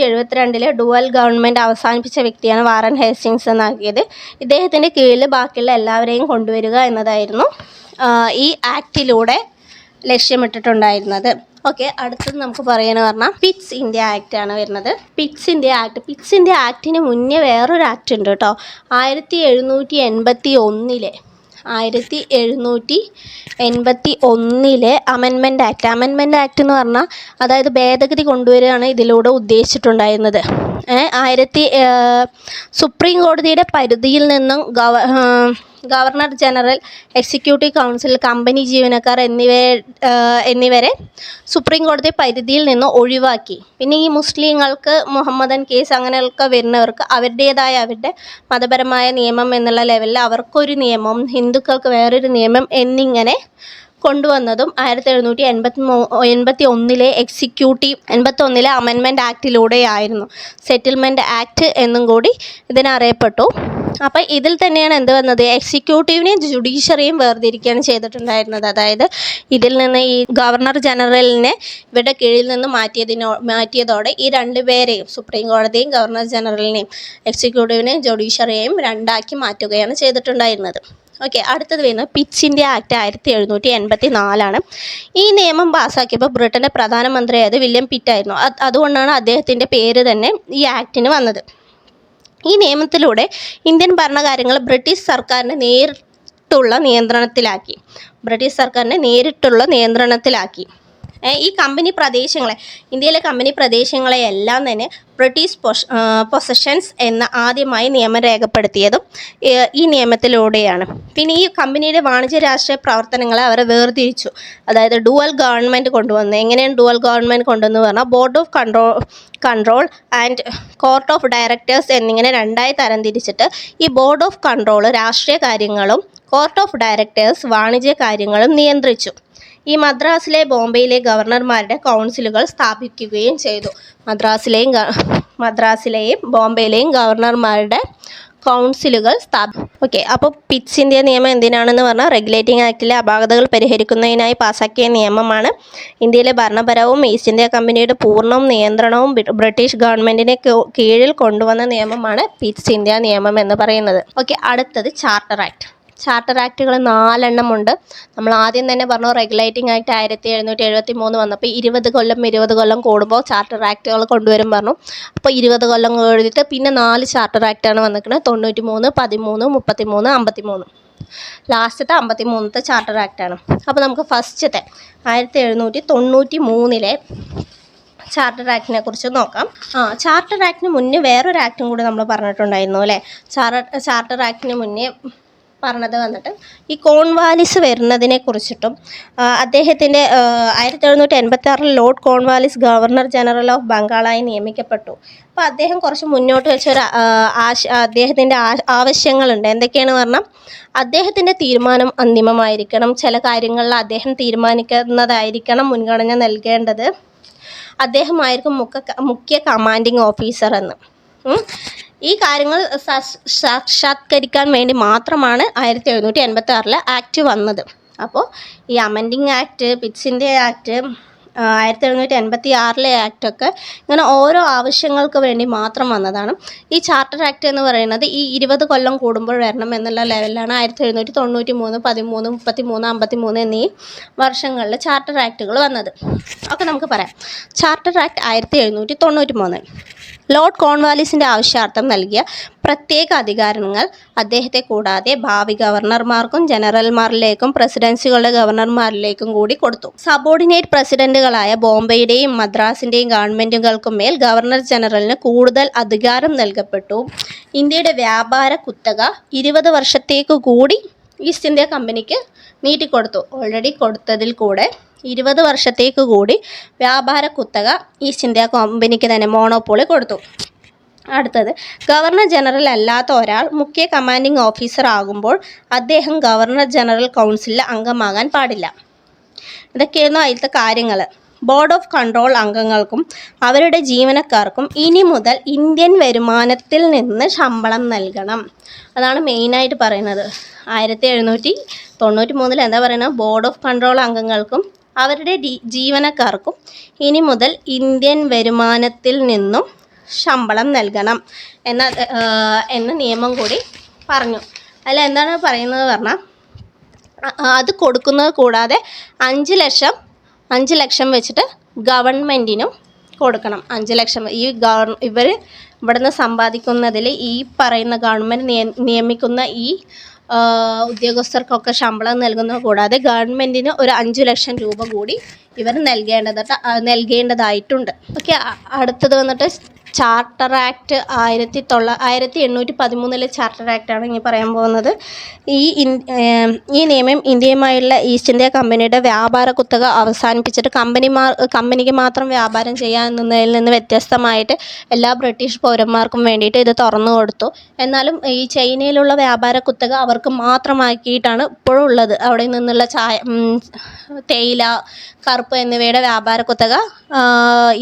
1772 ഡുവൽ ഗവൺമെൻറ് അവസാനിപ്പിച്ച വ്യക്തിയാണ് വാറൻ ഹേസ്റ്റിങ്സ് എന്നാക്കിയത്. ഇദ്ദേഹത്തിൻ്റെ കീഴിൽ ബാക്കിയുള്ള എല്ലാവരെയും കൊണ്ടുവരിക എന്നതായിരുന്നു ഈ ആക്റ്റിലൂടെ ലക്ഷ്യമിട്ടിട്ടുണ്ടായിരുന്നത്. ഓക്കെ, അടുത്തത് നമുക്ക് പറയുകയെന്ന് പറഞ്ഞാൽ പിറ്റ്സ് ഇന്ത്യ ആക്ട് ആണ് വരുന്നത്. പിറ്റ്സ് ഇന്ത്യ ആക്ടിന് മുന്നേ വേറൊരു ആക്ട് ഉണ്ട് കേട്ടോ. 1781 അമെൻമെൻറ്റ് ആക്ട് എന്ന് പറഞ്ഞാൽ അതായത് ഭേദഗതി കൊണ്ടുവരികയാണ് ഇതിലൂടെ ഉദ്ദേശിച്ചിട്ടുണ്ടായിരുന്നത്. സുപ്രീം കോടതിയുടെ പരിധിയിൽ നിന്നും governor general, executive council, company ജീവനക്കാർ എന്നിവരെ സുപ്രീം കോടതി പരിധിയിൽ നിന്ന് ഒഴിവാക്കി. പിന്നെ ഈ മുസ്ലിങ്ങൾക്ക് മുഹമ്മദൻ കേസ് അങ്ങനെയൊക്കെ വരുന്നവർക്ക് അവരുടെ മതപരമായ നിയമം എന്നുള്ള ലെവലിൽ അവർക്കൊരു നിയമം, ഹിന്ദുക്കൾക്ക് വേറൊരു നിയമം എന്നിങ്ങനെ കൊണ്ടുവന്നതും 1781 അമെൻമെൻറ്റ് ആക്ടിലൂടെയായിരുന്നു. സെറ്റിൽമെൻറ്റ് ആക്ട് എന്നും കൂടി ഇതിനറിയപ്പെട്ടു. അപ്പോൾ ഇതിൽ തന്നെയാണ് എന്ത് വന്നത്? എക്സിക്യൂട്ടീവിനെയും ജുഡീഷ്യറിയും വേർതിരിക്കുകയാണ് ചെയ്തിട്ടുണ്ടായിരുന്നത്. അതായത് ഇതിൽ നിന്ന് ഈ ഗവർണർ ജനറലിനെ ഇവരുടെ കീഴിൽ നിന്ന് മാറ്റിയതോടെ ഈ രണ്ടുപേരെയും, സുപ്രീം കോടതിയും ഗവർണർ ജനറലിനെയും എക്സിക്യൂട്ടീവിനെയും ജുഡീഷ്യറിയെയും രണ്ടാക്കി മാറ്റുകയാണ് ചെയ്തിട്ടുണ്ടായിരുന്നത്. ഓക്കെ, അടുത്തത് വരുന്നത് പിറ്റ്സ് ഇന്ത്യ ആക്ട് 1784 ഈ നിയമം പാസ്സാക്കിയപ്പോൾ ബ്രിട്ടൻ്റെ പ്രധാനമന്ത്രിയായത് വില്യം പിറ്റ് ആയിരുന്നു. അതുകൊണ്ടാണ് അദ്ദേഹത്തിൻ്റെ പേര് തന്നെ ഈ ആക്ടിന് വന്നത്. ഈ നിയമത്തിലൂടെ ഇന്ത്യൻ ഭരണകാര്യങ്ങൾ ബ്രിട്ടീഷ് സർക്കാരിൻ്റെ നേരിട്ടുള്ള നിയന്ത്രണത്തിലാക്കി. ഈ ഇന്ത്യയിലെ കമ്പനി പ്രദേശങ്ങളെ എല്ലാം തന്നെ ബ്രിട്ടീഷ് പൊസഷൻസ് എന്ന ആദ്യമായി നിയമം രേഖപ്പെടുത്തിയതും ഈ നിയമത്തിലൂടെയാണ്. പിന്നെ ഈ കമ്പനിയുടെ വാണിജ്യ രാഷ്ട്രീയ പ്രവർത്തനങ്ങളെ അവർ വേർതിരിച്ചു. അതായത് ഡുവൽ ഗവൺമെൻറ് കൊണ്ടുവന്നു. എങ്ങനെയാണ് ഡുവൽ ഗവൺമെൻറ് കൊണ്ടുവന്നു പറഞ്ഞാൽ board of control and court of directors എന്നിങ്ങനെ രണ്ടായി തരംതിരിച്ചിട്ട് ഈ ബോർഡ് ഓഫ് കൺട്രോൾ രാഷ്ട്രീയ കാര്യങ്ങളും കോർട്ട് ഓഫ് ഡയറക്ടേഴ്സ് വാണിജ്യ കാര്യങ്ങളും നിയന്ത്രിച്ചു. ഈ മദ്രാസിലെ ബോംബെയിലെ ഗവർണർമാരുടെ കൗൺസിലുകൾ സ്ഥാപിക്കുകയും ചെയ്തു. മദ്രാസിലെയും ബോംബെയിലെയും ഗവർണർമാരുടെ കൗൺസിലുകൾ ഓക്കെ, അപ്പോൾ പിറ്റ്സ് ഇന്ത്യ നിയമം എന്തിനാണെന്ന് പറഞ്ഞാൽ റെഗുലേറ്റിംഗ് ആക്ടിലെ അപാകതകൾ പരിഹരിക്കുന്നതിനായി പാസാക്കിയ നിയമമാണ്. ഇന്ത്യയിലെ ഭരണപരവും ഈസ്റ്റ് ഇന്ത്യ കമ്പനിയുടെ പൂർണ്ണ നിയന്ത്രണവും ബ്രിട്ടീഷ് ഗവൺമെൻറ്റിനെ കീഴിൽ കൊണ്ടുവന്ന നിയമമാണ് പിറ്റ്സ് ഇന്ത്യ നിയമം എന്ന് പറയുന്നത്. ഓക്കെ, അടുത്തത് ചാർട്ടർ ആക്ടുകൾ 4 ഉണ്ട്. നമ്മൾ ആദ്യം തന്നെ പറഞ്ഞു റെഗുലേറ്റിംഗ് ആക്ട് 1773 വന്നപ്പോൾ 20 കൊല്ലം കൂടുമ്പോൾ ചാർട്ടർ ആക്ടുകൾ കൊണ്ടുവരും പറഞ്ഞു. അപ്പോൾ 20 കൊല്ലം എഴുതിയിട്ട് പിന്നെ 4 ചാർട്ടർ ആക്ടാണ് വന്നിരിക്കുന്നത്. 93, 13, 33, 53. ലാസ്റ്റത്തെ 53ത്തെ ചാർട്ടർ ആക്ടാണ്. അപ്പോൾ നമുക്ക് ഫസ്റ്റത്തെ 1793 ചാർട്ടർ ആക്ടിനെ കുറിച്ച് നോക്കാം. ചാർട്ടർ ആക്ടിന് മുന്നേ വേറൊരു ആക്ടും കൂടി നമ്മൾ പറഞ്ഞിട്ടുണ്ടായിരുന്നു അല്ലേ. ചാർട്ടർ ആക്ടിന് മുന്നേ പറഞ്ഞത് വന്നിട്ട് ഈ കോൺവാലിസ് വരുന്നതിനെ കുറിച്ചിട്ടും അദ്ദേഹത്തിൻ്റെ 1786 lord Cornwallis governor general of ബംഗാളായി നിയമിക്കപ്പെട്ടു. അപ്പോൾ അദ്ദേഹം കുറച്ച് മുന്നോട്ട് വെച്ചൊരു അദ്ദേഹത്തിൻ്റെ ആവശ്യങ്ങളുണ്ട്. എന്തൊക്കെയാണ് പറഞ്ഞാൽ അദ്ദേഹത്തിൻ്റെ തീരുമാനം അന്തിമമായിരിക്കണം. ചില കാര്യങ്ങളിൽ അദ്ദേഹം തീരുമാനിക്കുന്നതായിരിക്കണം മുൻഗണന നൽകേണ്ടത്. അദ്ദേഹമായിരിക്കും മുഖ്യ കമാൻഡിങ് ഓഫീസർ എന്ന്. ഈ കാര്യങ്ങൾ സാക്ഷാത്കരിക്കാൻ വേണ്ടി മാത്രമാണ് 1786 ആക്ട് വന്നത്. അപ്പോൾ ഈ amending act, Pitt's India act, 1786 ആക്ടൊക്കെ ഇങ്ങനെ ഓരോ ആവശ്യങ്ങൾക്ക് വേണ്ടി മാത്രം വന്നതാണ്. ഈ ചാർട്ടർ ആക്ട് എന്ന് പറയുന്നത് ഈ 20 കൊല്ലം കൂടുമ്പോൾ വരണം എന്നുള്ള ലെവലിലാണ് 1793, 13, 33, 53 എന്നീ വർഷങ്ങളിൽ ചാർട്ടർ ആക്ടുകൾ വന്നത്. ഒക്കെ നമുക്ക് പറയാം. ചാർട്ടർ ആക്ട് 1793 ലോർഡ് കോൺവാലിസിൻ്റെ ആവശ്യാർത്ഥം നൽകിയ പ്രത്യേക അധികാരങ്ങൾ അദ്ദേഹത്തെ കൂടാതെ ഭാവി ഗവർണർമാർക്കും ജനറൽമാരിലേക്കും പ്രസിഡൻസികളുടെ ഗവർണർമാരിലേക്കും കൂടി കൊടുത്തു. സബോർഡിനേറ്റ് പ്രസിഡന്റുകളായ ബോംബെയുടെയും മദ്രാസിൻ്റെയും ഗവൺമെൻറ്റുകൾക്കും മേൽ ഗവർണർ ജനറലിന് കൂടുതൽ അധികാരം നൽകപ്പെട്ടു. ഇന്ത്യയുടെ വ്യാപാര കുത്തക 20 വർഷത്തേക്കു കൂടി ഈസ്റ്റ് ഇന്ത്യ കമ്പനിക്ക് നീട്ടിക്കൊടുത്തു. ഓൾറെഡി കൊടുത്തതിൽ കൂടെ 20 വർഷത്തേക്ക് കൂടി വ്യാപാര കുത്തക ഈസ്റ്റ് ഇന്ത്യ കമ്പനിക്ക് തന്നെ മോണോപോളി കൊടുത്തു. അടുത്തത്, ഗവർണർ ജനറൽ അല്ലാത്ത ഒരാൾ മുഖ്യ കമാൻഡിംഗ് ഓഫീസർ ആകുമ്പോൾ അദ്ദേഹം ഗവർണർ ജനറൽ കൗൺസിലിൽ അംഗമാകാൻ പാടില്ല. ഇതൊക്കെയായിരുന്നു അതിലത്തെ കാര്യങ്ങൾ. ബോർഡ് ഓഫ് കൺട്രോൾ അംഗങ്ങൾക്കും അവരുടെ ജീവനക്കാർക്കും ഇനി മുതൽ ഇന്ത്യൻ വരുമാനത്തിൽ നിന്ന് ശമ്പളം നൽകണം. അതാണ് മെയിനായിട്ട് പറയുന്നത്. 1793 എന്താ പറയുന്നത്, ബോർഡ് ഓഫ് കൺട്രോൾ അംഗങ്ങൾക്കും അവരുടെ ജീവനക്കാർക്കും ഇനി മുതൽ ഇന്ത്യൻ വരുമാനത്തിൽ നിന്നും ശമ്പളം നൽകണം എന്ന നിയമം കൂടി പറഞ്ഞു. അതിൽ എന്താണ് പറയുന്നത് പറഞ്ഞാൽ, അത് കൊടുക്കുന്നത് കൂടാതെ 5 ലക്ഷം വെച്ചിട്ട് ഗവൺമെൻറ്റിനും കൊടുക്കണം. 5 ലക്ഷം ഇവർ ഇവിടുന്ന് സമ്പാദിക്കുന്നതിൽ ഈ പറയുന്ന ഗവൺമെൻറ് നിയമിക്കുന്ന ഈ ഉദ്യോഗസ്ഥർക്കൊക്കെ ശമ്പളം നൽകുന്നത് കൂടാതെ ഗവൺമെൻറ്റിന് ഒരു 5 ലക്ഷം രൂപ കൂടി ഇവർ നൽകേണ്ടതായിട്ടുണ്ട്. ഓക്കെ, അടുത്തത് വന്നിട്ട് ചാർട്ടർ ആക്ട് 1813 ചാർട്ടർ ആക്റ്റാണ് ഇനി പറയാൻ പോകുന്നത്. ഈ നിയമം ഇന്ത്യയുമായുള്ള ഈസ്റ്റ് ഇന്ത്യ കമ്പനിയുടെ വ്യാപാര കുത്തക അവസാനിപ്പിച്ചിട്ട് കമ്പനിക്ക് മാത്രം വ്യാപാരം ചെയ്യാമെന്നതിൽ നിന്ന് വ്യത്യസ്തമായിട്ട് എല്ലാ ബ്രിട്ടീഷ് പൗരന്മാർക്കും വേണ്ടിയിട്ട് ഇത് തുറന്നു കൊടുത്തു. എന്നാലും ഈ ചൈനയിലുള്ള വ്യാപാര കുത്തക അവർക്ക് മാത്രമാക്കിയിട്ടാണ് ഇപ്പോഴും ഉള്ളത്. അവിടെ നിന്നുള്ള തേയില, കറുപ്പ് എന്നിവയുടെ വ്യാപാര കുത്തക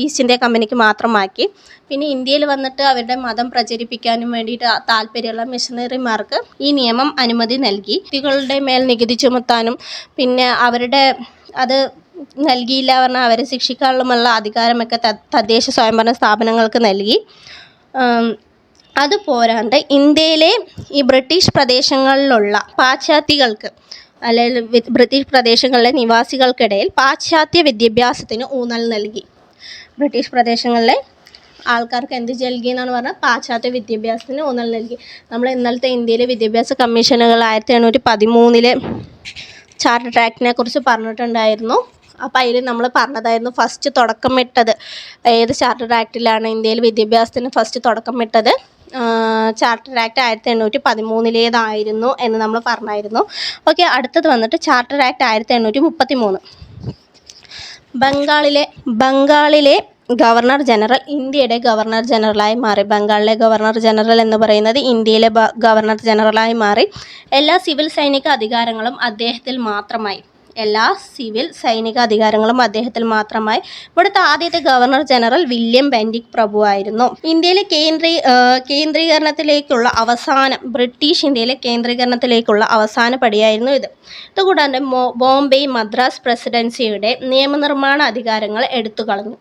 ഈസ്റ്റ് ഇന്ത്യ കമ്പനിക്ക് മാത്രമാക്കി. പിന്നെ ഇന്ത്യയിൽ വന്നിട്ട് അവരുടെ മതം പ്രചരിപ്പിക്കാനും വേണ്ടിയിട്ട് താല്പര്യമുള്ള മിഷണറിമാർക്ക് ഈ നിയമം അനുമതി നൽകി. വ്യക്തികളുടെ മേൽ നികുതി ചുമത്താനും പിന്നെ അത് നൽകിയില്ല പറഞ്ഞാൽ അവരെ ശിക്ഷിക്കാനുമുള്ള അധികാരമൊക്കെ തദ്ദേശ സ്വയംഭരണ സ്ഥാപനങ്ങൾക്ക് നൽകി. അതുപോരാണ്ട് ഇന്ത്യയിലെ ഈ ബ്രിട്ടീഷ് പ്രദേശങ്ങളിലുള്ള പാശ്ചാത്യകൾക്ക്, അല്ലെങ്കിൽ ബ്രിട്ടീഷ് പ്രദേശങ്ങളിലെ നിവാസികൾക്കിടയിൽ പാശ്ചാത്യ വിദ്യാഭ്യാസത്തിന് ഊന്നൽ നൽകി. ബ്രിട്ടീഷ് പ്രദേശങ്ങളിലെ ആൾക്കാർക്ക് എന്ത് നൽകി എന്നാണ് പറഞ്ഞാൽ പാശ്ചാത്യ വിദ്യാഭ്യാസത്തിന് ഊന്നൽ നൽകി. നമ്മൾ ഇന്നലത്തെ ഇന്ത്യയിലെ വിദ്യാഭ്യാസ കമ്മീഷനുകൾ 1813 ചാർട്ടർ ആക്ടിനെ കുറിച്ച് പറഞ്ഞിട്ടുണ്ടായിരുന്നു. അപ്പോൾ അതിൽ നമ്മൾ പറഞ്ഞതായിരുന്നു ഫസ്റ്റ് തുടക്കമിട്ടത് ഏത് ചാർട്ടർ ആക്ടിലാണ് ഇന്ത്യയിൽ വിദ്യാഭ്യാസത്തിന് ഫസ്റ്റ് തുടക്കമിട്ടത്. ചാർട്ടർ ആക്ട് 1813 എന്ന് നമ്മൾ പറഞ്ഞായിരുന്നു. ഓക്കെ, അടുത്തത് വന്നിട്ട് ചാർട്ടർ ആക്ട് 1833. ബംഗാളിലെ ഗവർണർ ജനറൽ ഇന്ത്യയുടെ ഗവർണർ ജനറലായി മാറി. ബംഗാളിലെ ഗവർണർ ജനറൽ എന്ന് പറയുന്നത് ഇന്ത്യയിലെ ഗവർണർ ജനറലായി മാറി. എല്ലാ സിവിൽ സൈനിക അധികാരങ്ങളും അദ്ദേഹത്തിൽ മാത്രമായി. ഇവിടുത്തെ ആദ്യത്തെ ഗവർണർ ജനറൽ വില്യം ബെൻഡിക് പ്രഭു ആയിരുന്നു. ഇന്ത്യയിലെ ബ്രിട്ടീഷ് ഇന്ത്യയിലെ കേന്ദ്രീകരണത്തിലേക്കുള്ള അവസാന പടിയായിരുന്നു ഇത്. ഇതുകൂടാതെ ബോംബെ മദ്രാസ് പ്രസിഡൻസിയുടെ നിയമനിർമ്മാണ അധികാരങ്ങൾ എടുത്തുകളഞ്ഞു.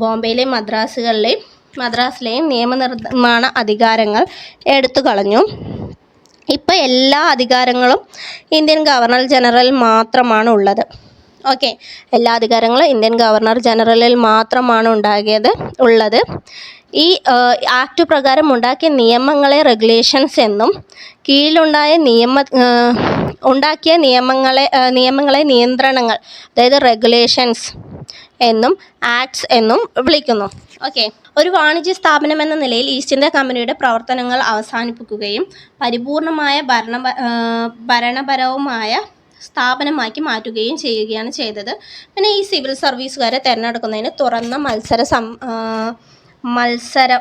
ബോംബെയിലെയും മദ്രാസിലെയും നിയമനിർമ്മാണ അധികാരങ്ങൾ എടുത്തുകളഞ്ഞു. ഇപ്പോൾ എല്ലാ അധികാരങ്ങളും ഇന്ത്യൻ ഗവർണർ ജനറൽ മാത്രമാണ് ഉള്ളത്. ഓക്കെ, എല്ലാ അധികാരങ്ങളും ഇന്ത്യൻ ഗവർണർ ജനറലിൽ മാത്രമാണ് ഉള്ളത്. ഈ ആക്ട് പ്രകാരം ഉണ്ടാക്കിയ നിയമങ്ങളെ റെഗുലേഷൻസ് എന്നും ഉണ്ടാക്കിയ നിയമങ്ങളെ നിയന്ത്രണങ്ങൾ, അതായത് റെഗുലേഷൻസ് എന്നും ആക്ട്സ് എന്നും വിളിക്കുന്നു. ഓക്കെ, ഒരു വാണിജ്യ സ്ഥാപനം എന്ന നിലയിൽ ഈസ്റ്റ് ഇന്ത്യ കമ്പനിയുടെ പ്രവർത്തനങ്ങൾ അവസാനിപ്പിക്കുകയും പരിപൂർണമായ ഭരണപരവുമായ സ്ഥാപനമാക്കി മാറ്റുകയും ചെയ്യുകയാണ് ചെയ്തത്. പിന്നെ ഈ സിവിൽ സർവീസുകാരെ തിരഞ്ഞെടുക്കുന്നതിന് തുറന്ന മത്സര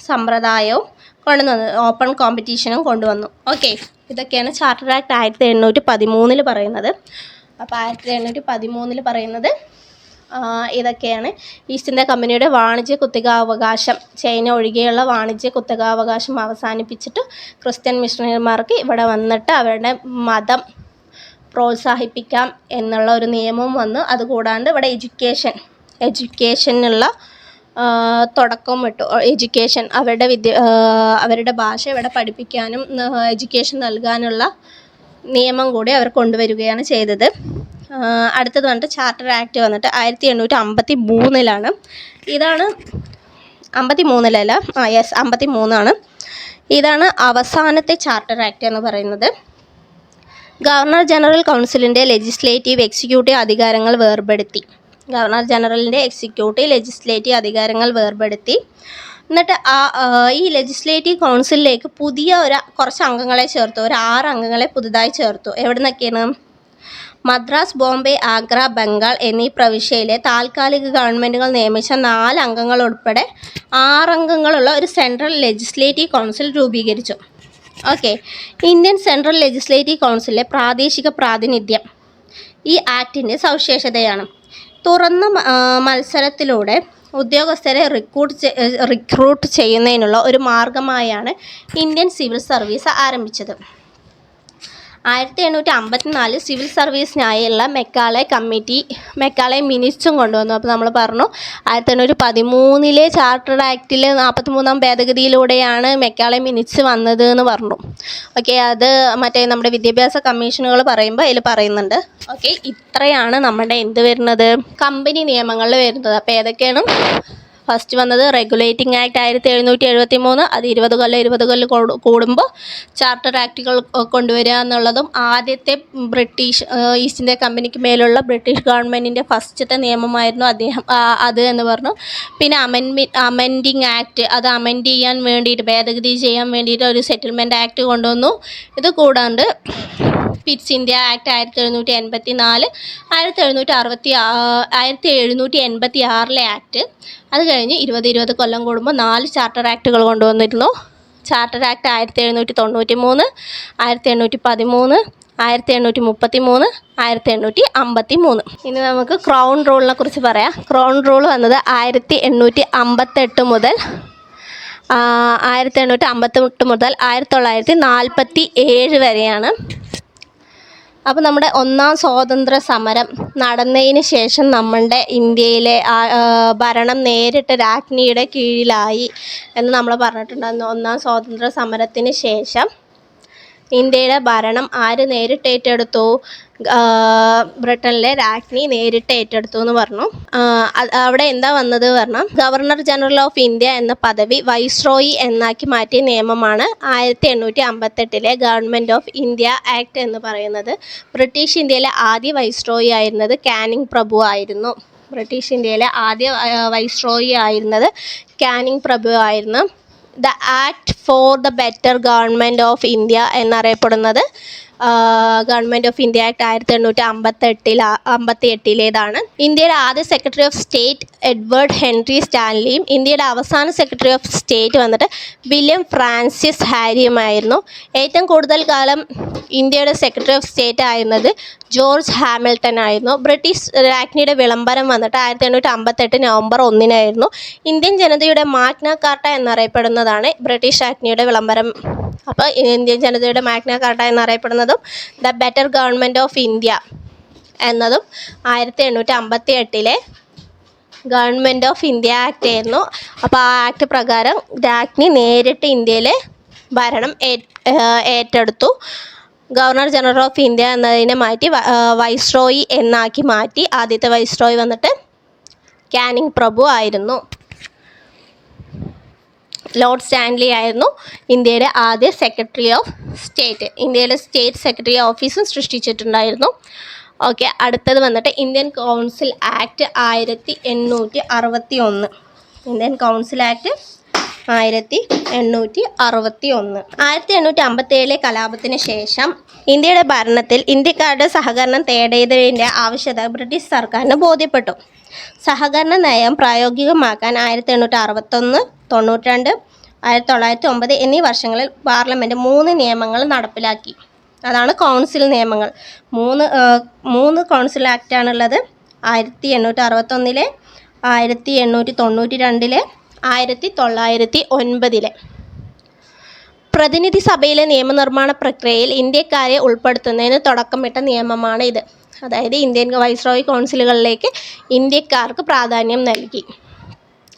സമ്പ്രദായവും കൊണ്ടുവന്നു, ഓപ്പൺ കോമ്പറ്റീഷനും കൊണ്ടുവന്നു. ഓക്കെ, ഇതൊക്കെയാണ് ചാർട്ടർ ആക്ട് 1813 പറയുന്നത്. അപ്പോൾ 1813 പറയുന്നത് ഇതൊക്കെയാണ്. ഈസ്റ്റ് ഇന്ത്യ കമ്പനിയുടെ വാണിജ്യ കുത്തകാവകാശം, ചൈന ഒഴികെയുള്ള വാണിജ്യ കുത്തകാവകാശം അവസാനിപ്പിച്ചിട്ട് ക്രിസ്ത്യൻ മിഷണറിമാർക്ക് ഇവിടെ വന്നിട്ട് അവരുടെ മതം പ്രോത്സാഹിപ്പിക്കാം എന്നുള്ള ഒരു നിയമവും വന്നു. അതുകൂടാണ്ട് ഇവിടെ എഡ്യൂക്കേഷനുള്ള തുടക്കം ഇട്ടു. എഡ്യൂക്കേഷൻ അവരുടെ ഭാഷ ഇവിടെ പഠിപ്പിക്കാനും എഡ്യൂക്കേഷൻ നൽകാനുള്ള നിയമം കൂടി അവർ കൊണ്ടുവരികയാണ് ചെയ്തത്. അടുത്തത് വന്നിട്ട് ചാർട്ടർ ആക്ട് വന്നിട്ട് 1853. ഇതാണ് 53 യെസ് 53 ഇതാണ് അവസാനത്തെ ചാർട്ടർ ആക്ട് എന്ന് പറയുന്നത്. ഗവർണർ ജനറൽ കൗൺസിലിൻ്റെ ലെജിസ്ലേറ്റീവ് എക്സിക്യൂട്ടീവ് അധികാരങ്ങൾ വേർപെടുത്തി. ഗവർണർ ജനറലിൻ്റെ എക്സിക്യൂട്ടീവ് ലെജിസ്ലേറ്റീവ് അധികാരങ്ങൾ വേർപെടുത്തി. എന്നിട്ട് ഈ ലെജിസ്ലേറ്റീവ് കൗൺസിലിലേക്ക് പുതിയ കുറച്ച് അംഗങ്ങളെ ചേർത്തു. ഒരു 6 അംഗങ്ങളെ പുതുതായി ചേർത്തു. എവിടെ നിന്നൊക്കെയാണ്? മദ്രാസ്, ബോംബെ, ആഗ്ര, ബംഗാൾ എന്നീ പ്രവിശ്യയിലെ താൽക്കാലിക ഗവൺമെൻറ്റുകൾ നിയമിച്ച 4 അംഗങ്ങൾ ഉൾപ്പെടെ 6 അംഗങ്ങളുള്ള ഒരു സെൻട്രൽ ലെജിസ്ലേറ്റീവ് കൗൺസിൽ രൂപീകരിച്ചു. ഓക്കെ, ഇന്ത്യൻ സെൻട്രൽ ലെജിസ്ലേറ്റീവ് കൗൺസിലിലെ പ്രാദേശിക പ്രാതിനിധ്യം ഈ ആക്ടിൻ്റെ സവിശേഷതയാണ്. തുറന്ന മത്സരത്തിലൂടെ ഉദ്യോഗസ്ഥരെ റിക്രൂട്ട് ചെയ്യുന്നതിനുള്ള ഒരു മാർഗമായാണ് ഇന്ത്യൻ സിവിൽ സർവീസ് ആരംഭിച്ചത്. 1854 സിവിൽ സർവീസിനായുള്ള മെക്കാളെ മിനിറ്റ്സും കൊണ്ടുവന്നു. അപ്പോൾ നമ്മൾ പറഞ്ഞു 1813 ചാർട്ടർ ആക്ടിൽ 43-ാം ഭേദഗതിയിലൂടെയാണ് മെക്കാളെ മിനിറ്റ്സ് വന്നത് എന്ന് പറഞ്ഞു. ഓക്കെ, അത് നമ്മുടെ വിദ്യാഭ്യാസ കമ്മീഷനുകൾ പറയുമ്പോൾ അതിൽ പറയുന്നുണ്ട്. ഓക്കെ, ഇത്രയാണ് നമ്മുടെ വരുന്നത്, കമ്പനി നിയമങ്ങളിൽ വരുന്നത്. അപ്പോൾ ഏതൊക്കെയാണ്? ഫസ്റ്റ് വന്നത് റെഗുലേറ്റിംഗ് ആക്ട് 1773. അത് 20 കൊല്ലം കൂടുമ്പോൾ ചാർട്ടർ ആക്ടുകൾ കൊണ്ടുവരിക എന്നുള്ളതും ആദ്യത്തെ ബ്രിട്ടീഷ് ഈസ്റ്റ് ഇന്ത്യ കമ്പനിക്ക് മേലുള്ള ബ്രിട്ടീഷ് ഗവൺമെൻറ്റിൻ്റെ ഫസ്റ്റത്തെ നിയമമായിരുന്നു അത് എന്ന് പറഞ്ഞു. പിന്നെ അമെൻഡിങ് ആക്ട്, അത് അമെൻഡ് ചെയ്യാൻ വേണ്ടിയിട്ട്, ഭേദഗതി ചെയ്യാൻ വേണ്ടിയിട്ട് ഒരു സെറ്റിൽമെൻറ്റ് ആക്ട് കൊണ്ടുവന്നു. ഇത് കൂടാണ്ട് പിറ്റ്സ് ഇന്ത്യ ആക്ട് 1784, 1786 ആക്ട്. അത് കഴിഞ്ഞ് 20 കൊല്ലം കൂടുമ്പോൾ 4 ചാർട്ടർ ആക്ടുകൾ കൊണ്ടുവന്നിരുന്നു. Charter act 1793, 1813, 1833, 1853. ഇനി നമുക്ക് ക്രൗൺ റൂളിനെ കുറിച്ച് പറയാം. ക്രൗൺ റൂൾ വന്നത് 1858 മുതൽ 1947 വരെയാണ്. അപ്പോൾ നമ്മുടെ 1-ാം സ്വാതന്ത്ര്യ സമരം നടന്നതിന് ശേഷം നമ്മളുടെ ഇന്ത്യയിലെ ഭരണം നേരിട്ട് രാജ്ഞിയുടെ കീഴിലായി എന്ന് നമ്മൾ പറഞ്ഞിട്ടുണ്ടായിരുന്നു. 1-ാം സ്വാതന്ത്ര്യ സമരത്തിന് ശേഷം ഇന്ത്യയുടെ ഭരണം ആര് നേരിട്ട് ഏറ്റെടുത്തു? ബ്രിട്ടനിലെ രാജ്ഞി നേരിട്ട് ഏറ്റെടുത്തു എന്ന് പറഞ്ഞു. അവിടെ എന്താ വന്നത് പറഞ്ഞാൽ ഗവർണർ ജനറൽ ഓഫ് ഇന്ത്യ എന്ന പദവി വൈസ്രോയി എന്നാക്കി മാറ്റിയ നിയമമാണ് 1858 ഗവൺമെൻറ് ഓഫ് ഇന്ത്യ ആക്ട് എന്ന് പറയുന്നത്. ബ്രിട്ടീഷ് ഇന്ത്യയിലെ ആദ്യ വൈസ്രോയി ആയിരുന്നത് കാനിങ് പ്രഭു ആയിരുന്നു. ബ്രിട്ടീഷ് ഇന്ത്യയിലെ ആദ്യ വൈസ്രോയി ആയിരുന്നത് കാനിങ് പ്രഭു ആയിരുന്നു. The act for the better government of India എന്നറിയപ്പെടുന്നത് ഗവൺമെൻറ് ഓഫ് ഇന്ത്യ ആക്ട് 1858 ഇന്ത്യയുടെ ആദ്യ secretary of state Edward Henry സ്റ്റാൻലിയും ഇന്ത്യയുടെ അവസാന സെക്രട്ടറി ഓഫ് സ്റ്റേറ്റ് വന്നിട്ട് വില്യം ഫ്രാൻസിസ് ഹാരിയുമായിരുന്നു. ഏറ്റവും കൂടുതൽ കാലം ഇന്ത്യയുടെ സെക്രട്ടറി ഓഫ് സ്റ്റേറ്റ് ആയിരുന്നത് ജോർജ് ഹാമിൽട്ടൺ ആയിരുന്നു. ബ്രിട്ടീഷ് രാജ്ഞിയുടെ വിളംബരം വന്നിട്ട് 1858 നവംബർ 1 ഇന്ത്യൻ ജനതയുടെ മാഗ്ന കാർട്ട എന്നറിയപ്പെടുന്നതാണ് ബ്രിട്ടീഷ് രാജ്ഞിയുടെ വിളംബരം. അപ്പോൾ ഇന്ത്യൻ ജനതയുടെ മാഗ്ന കാർട്ട എന്നറിയപ്പെടുന്നതും the better government of India എന്നതും 1858 ഗവൺമെൻറ് ഓഫ് ഇന്ത്യ ആക്ട് ആയിരുന്നു. അപ്പോൾ ആ ആക്ട് പ്രകാരം രാജ്ഞി നേരിട്ട് ഇന്ത്യയിലെ ഭരണം ഏറ്റെടുത്തു. ഗവർണർ ജനറൽ ഓഫ് ഇന്ത്യ എന്നതിനെ മാറ്റി വൈസ്രോയി എന്നാക്കി മാറ്റി. ആദ്യത്തെ വൈസ്രോയി വന്നിട്ട് കാനിങ് പ്രഭു ആയിരുന്നു. ലോർഡ് സ്റ്റാൻലി ആയിരുന്നു ഇന്ത്യയുടെ ആദ്യ സെക്രട്ടറി ഓഫ് സ്റ്റേറ്റ്. ഇന്ത്യയിലെ സ്റ്റേറ്റ് സെക്രട്ടറി ഓഫീസും സൃഷ്ടിച്ചിട്ടുണ്ടായിരുന്നു. ഓക്കെ, അടുത്തത് വന്നിട്ട് Indian council act 1861. Indian council act 1861. 1857 കലാപത്തിന് ശേഷം ഇന്ത്യയുടെ ഭരണത്തിൽ ഇന്ത്യക്കാരുടെ സഹകരണം തേടിയതിൻ്റെ ആവശ്യകത ബ്രിട്ടീഷ് സർക്കാരിന് ബോധ്യപ്പെട്ടു. സഹകരണ നയം പ്രായോഗികമാക്കാൻ 1861, 92, 1909 എന്നീ വർഷങ്ങളിൽ പാർലമെൻറ്റ് 3 നിയമങ്ങൾ നടപ്പിലാക്കി. അതാണ് കൗൺസിൽ നിയമങ്ങൾ. മൂന്ന് കൗൺസിൽ ആക്റ്റാണുള്ളത്. 1861, 1892, 1909. പ്രതിനിധി സഭയിലെ നിയമനിർമ്മാണ പ്രക്രിയയിൽ ഇന്ത്യക്കാരെ ഉൾപ്പെടുത്തുന്നതിന് തുടക്കമിട്ട നിയമമാണ് ഇത്. അതായത് ഇന്ത്യൻ വൈസ്രോയി കൗൺസിലുകളിലേക്ക് ഇന്ത്യക്കാർക്ക് പ്രാധാന്യം നൽകി.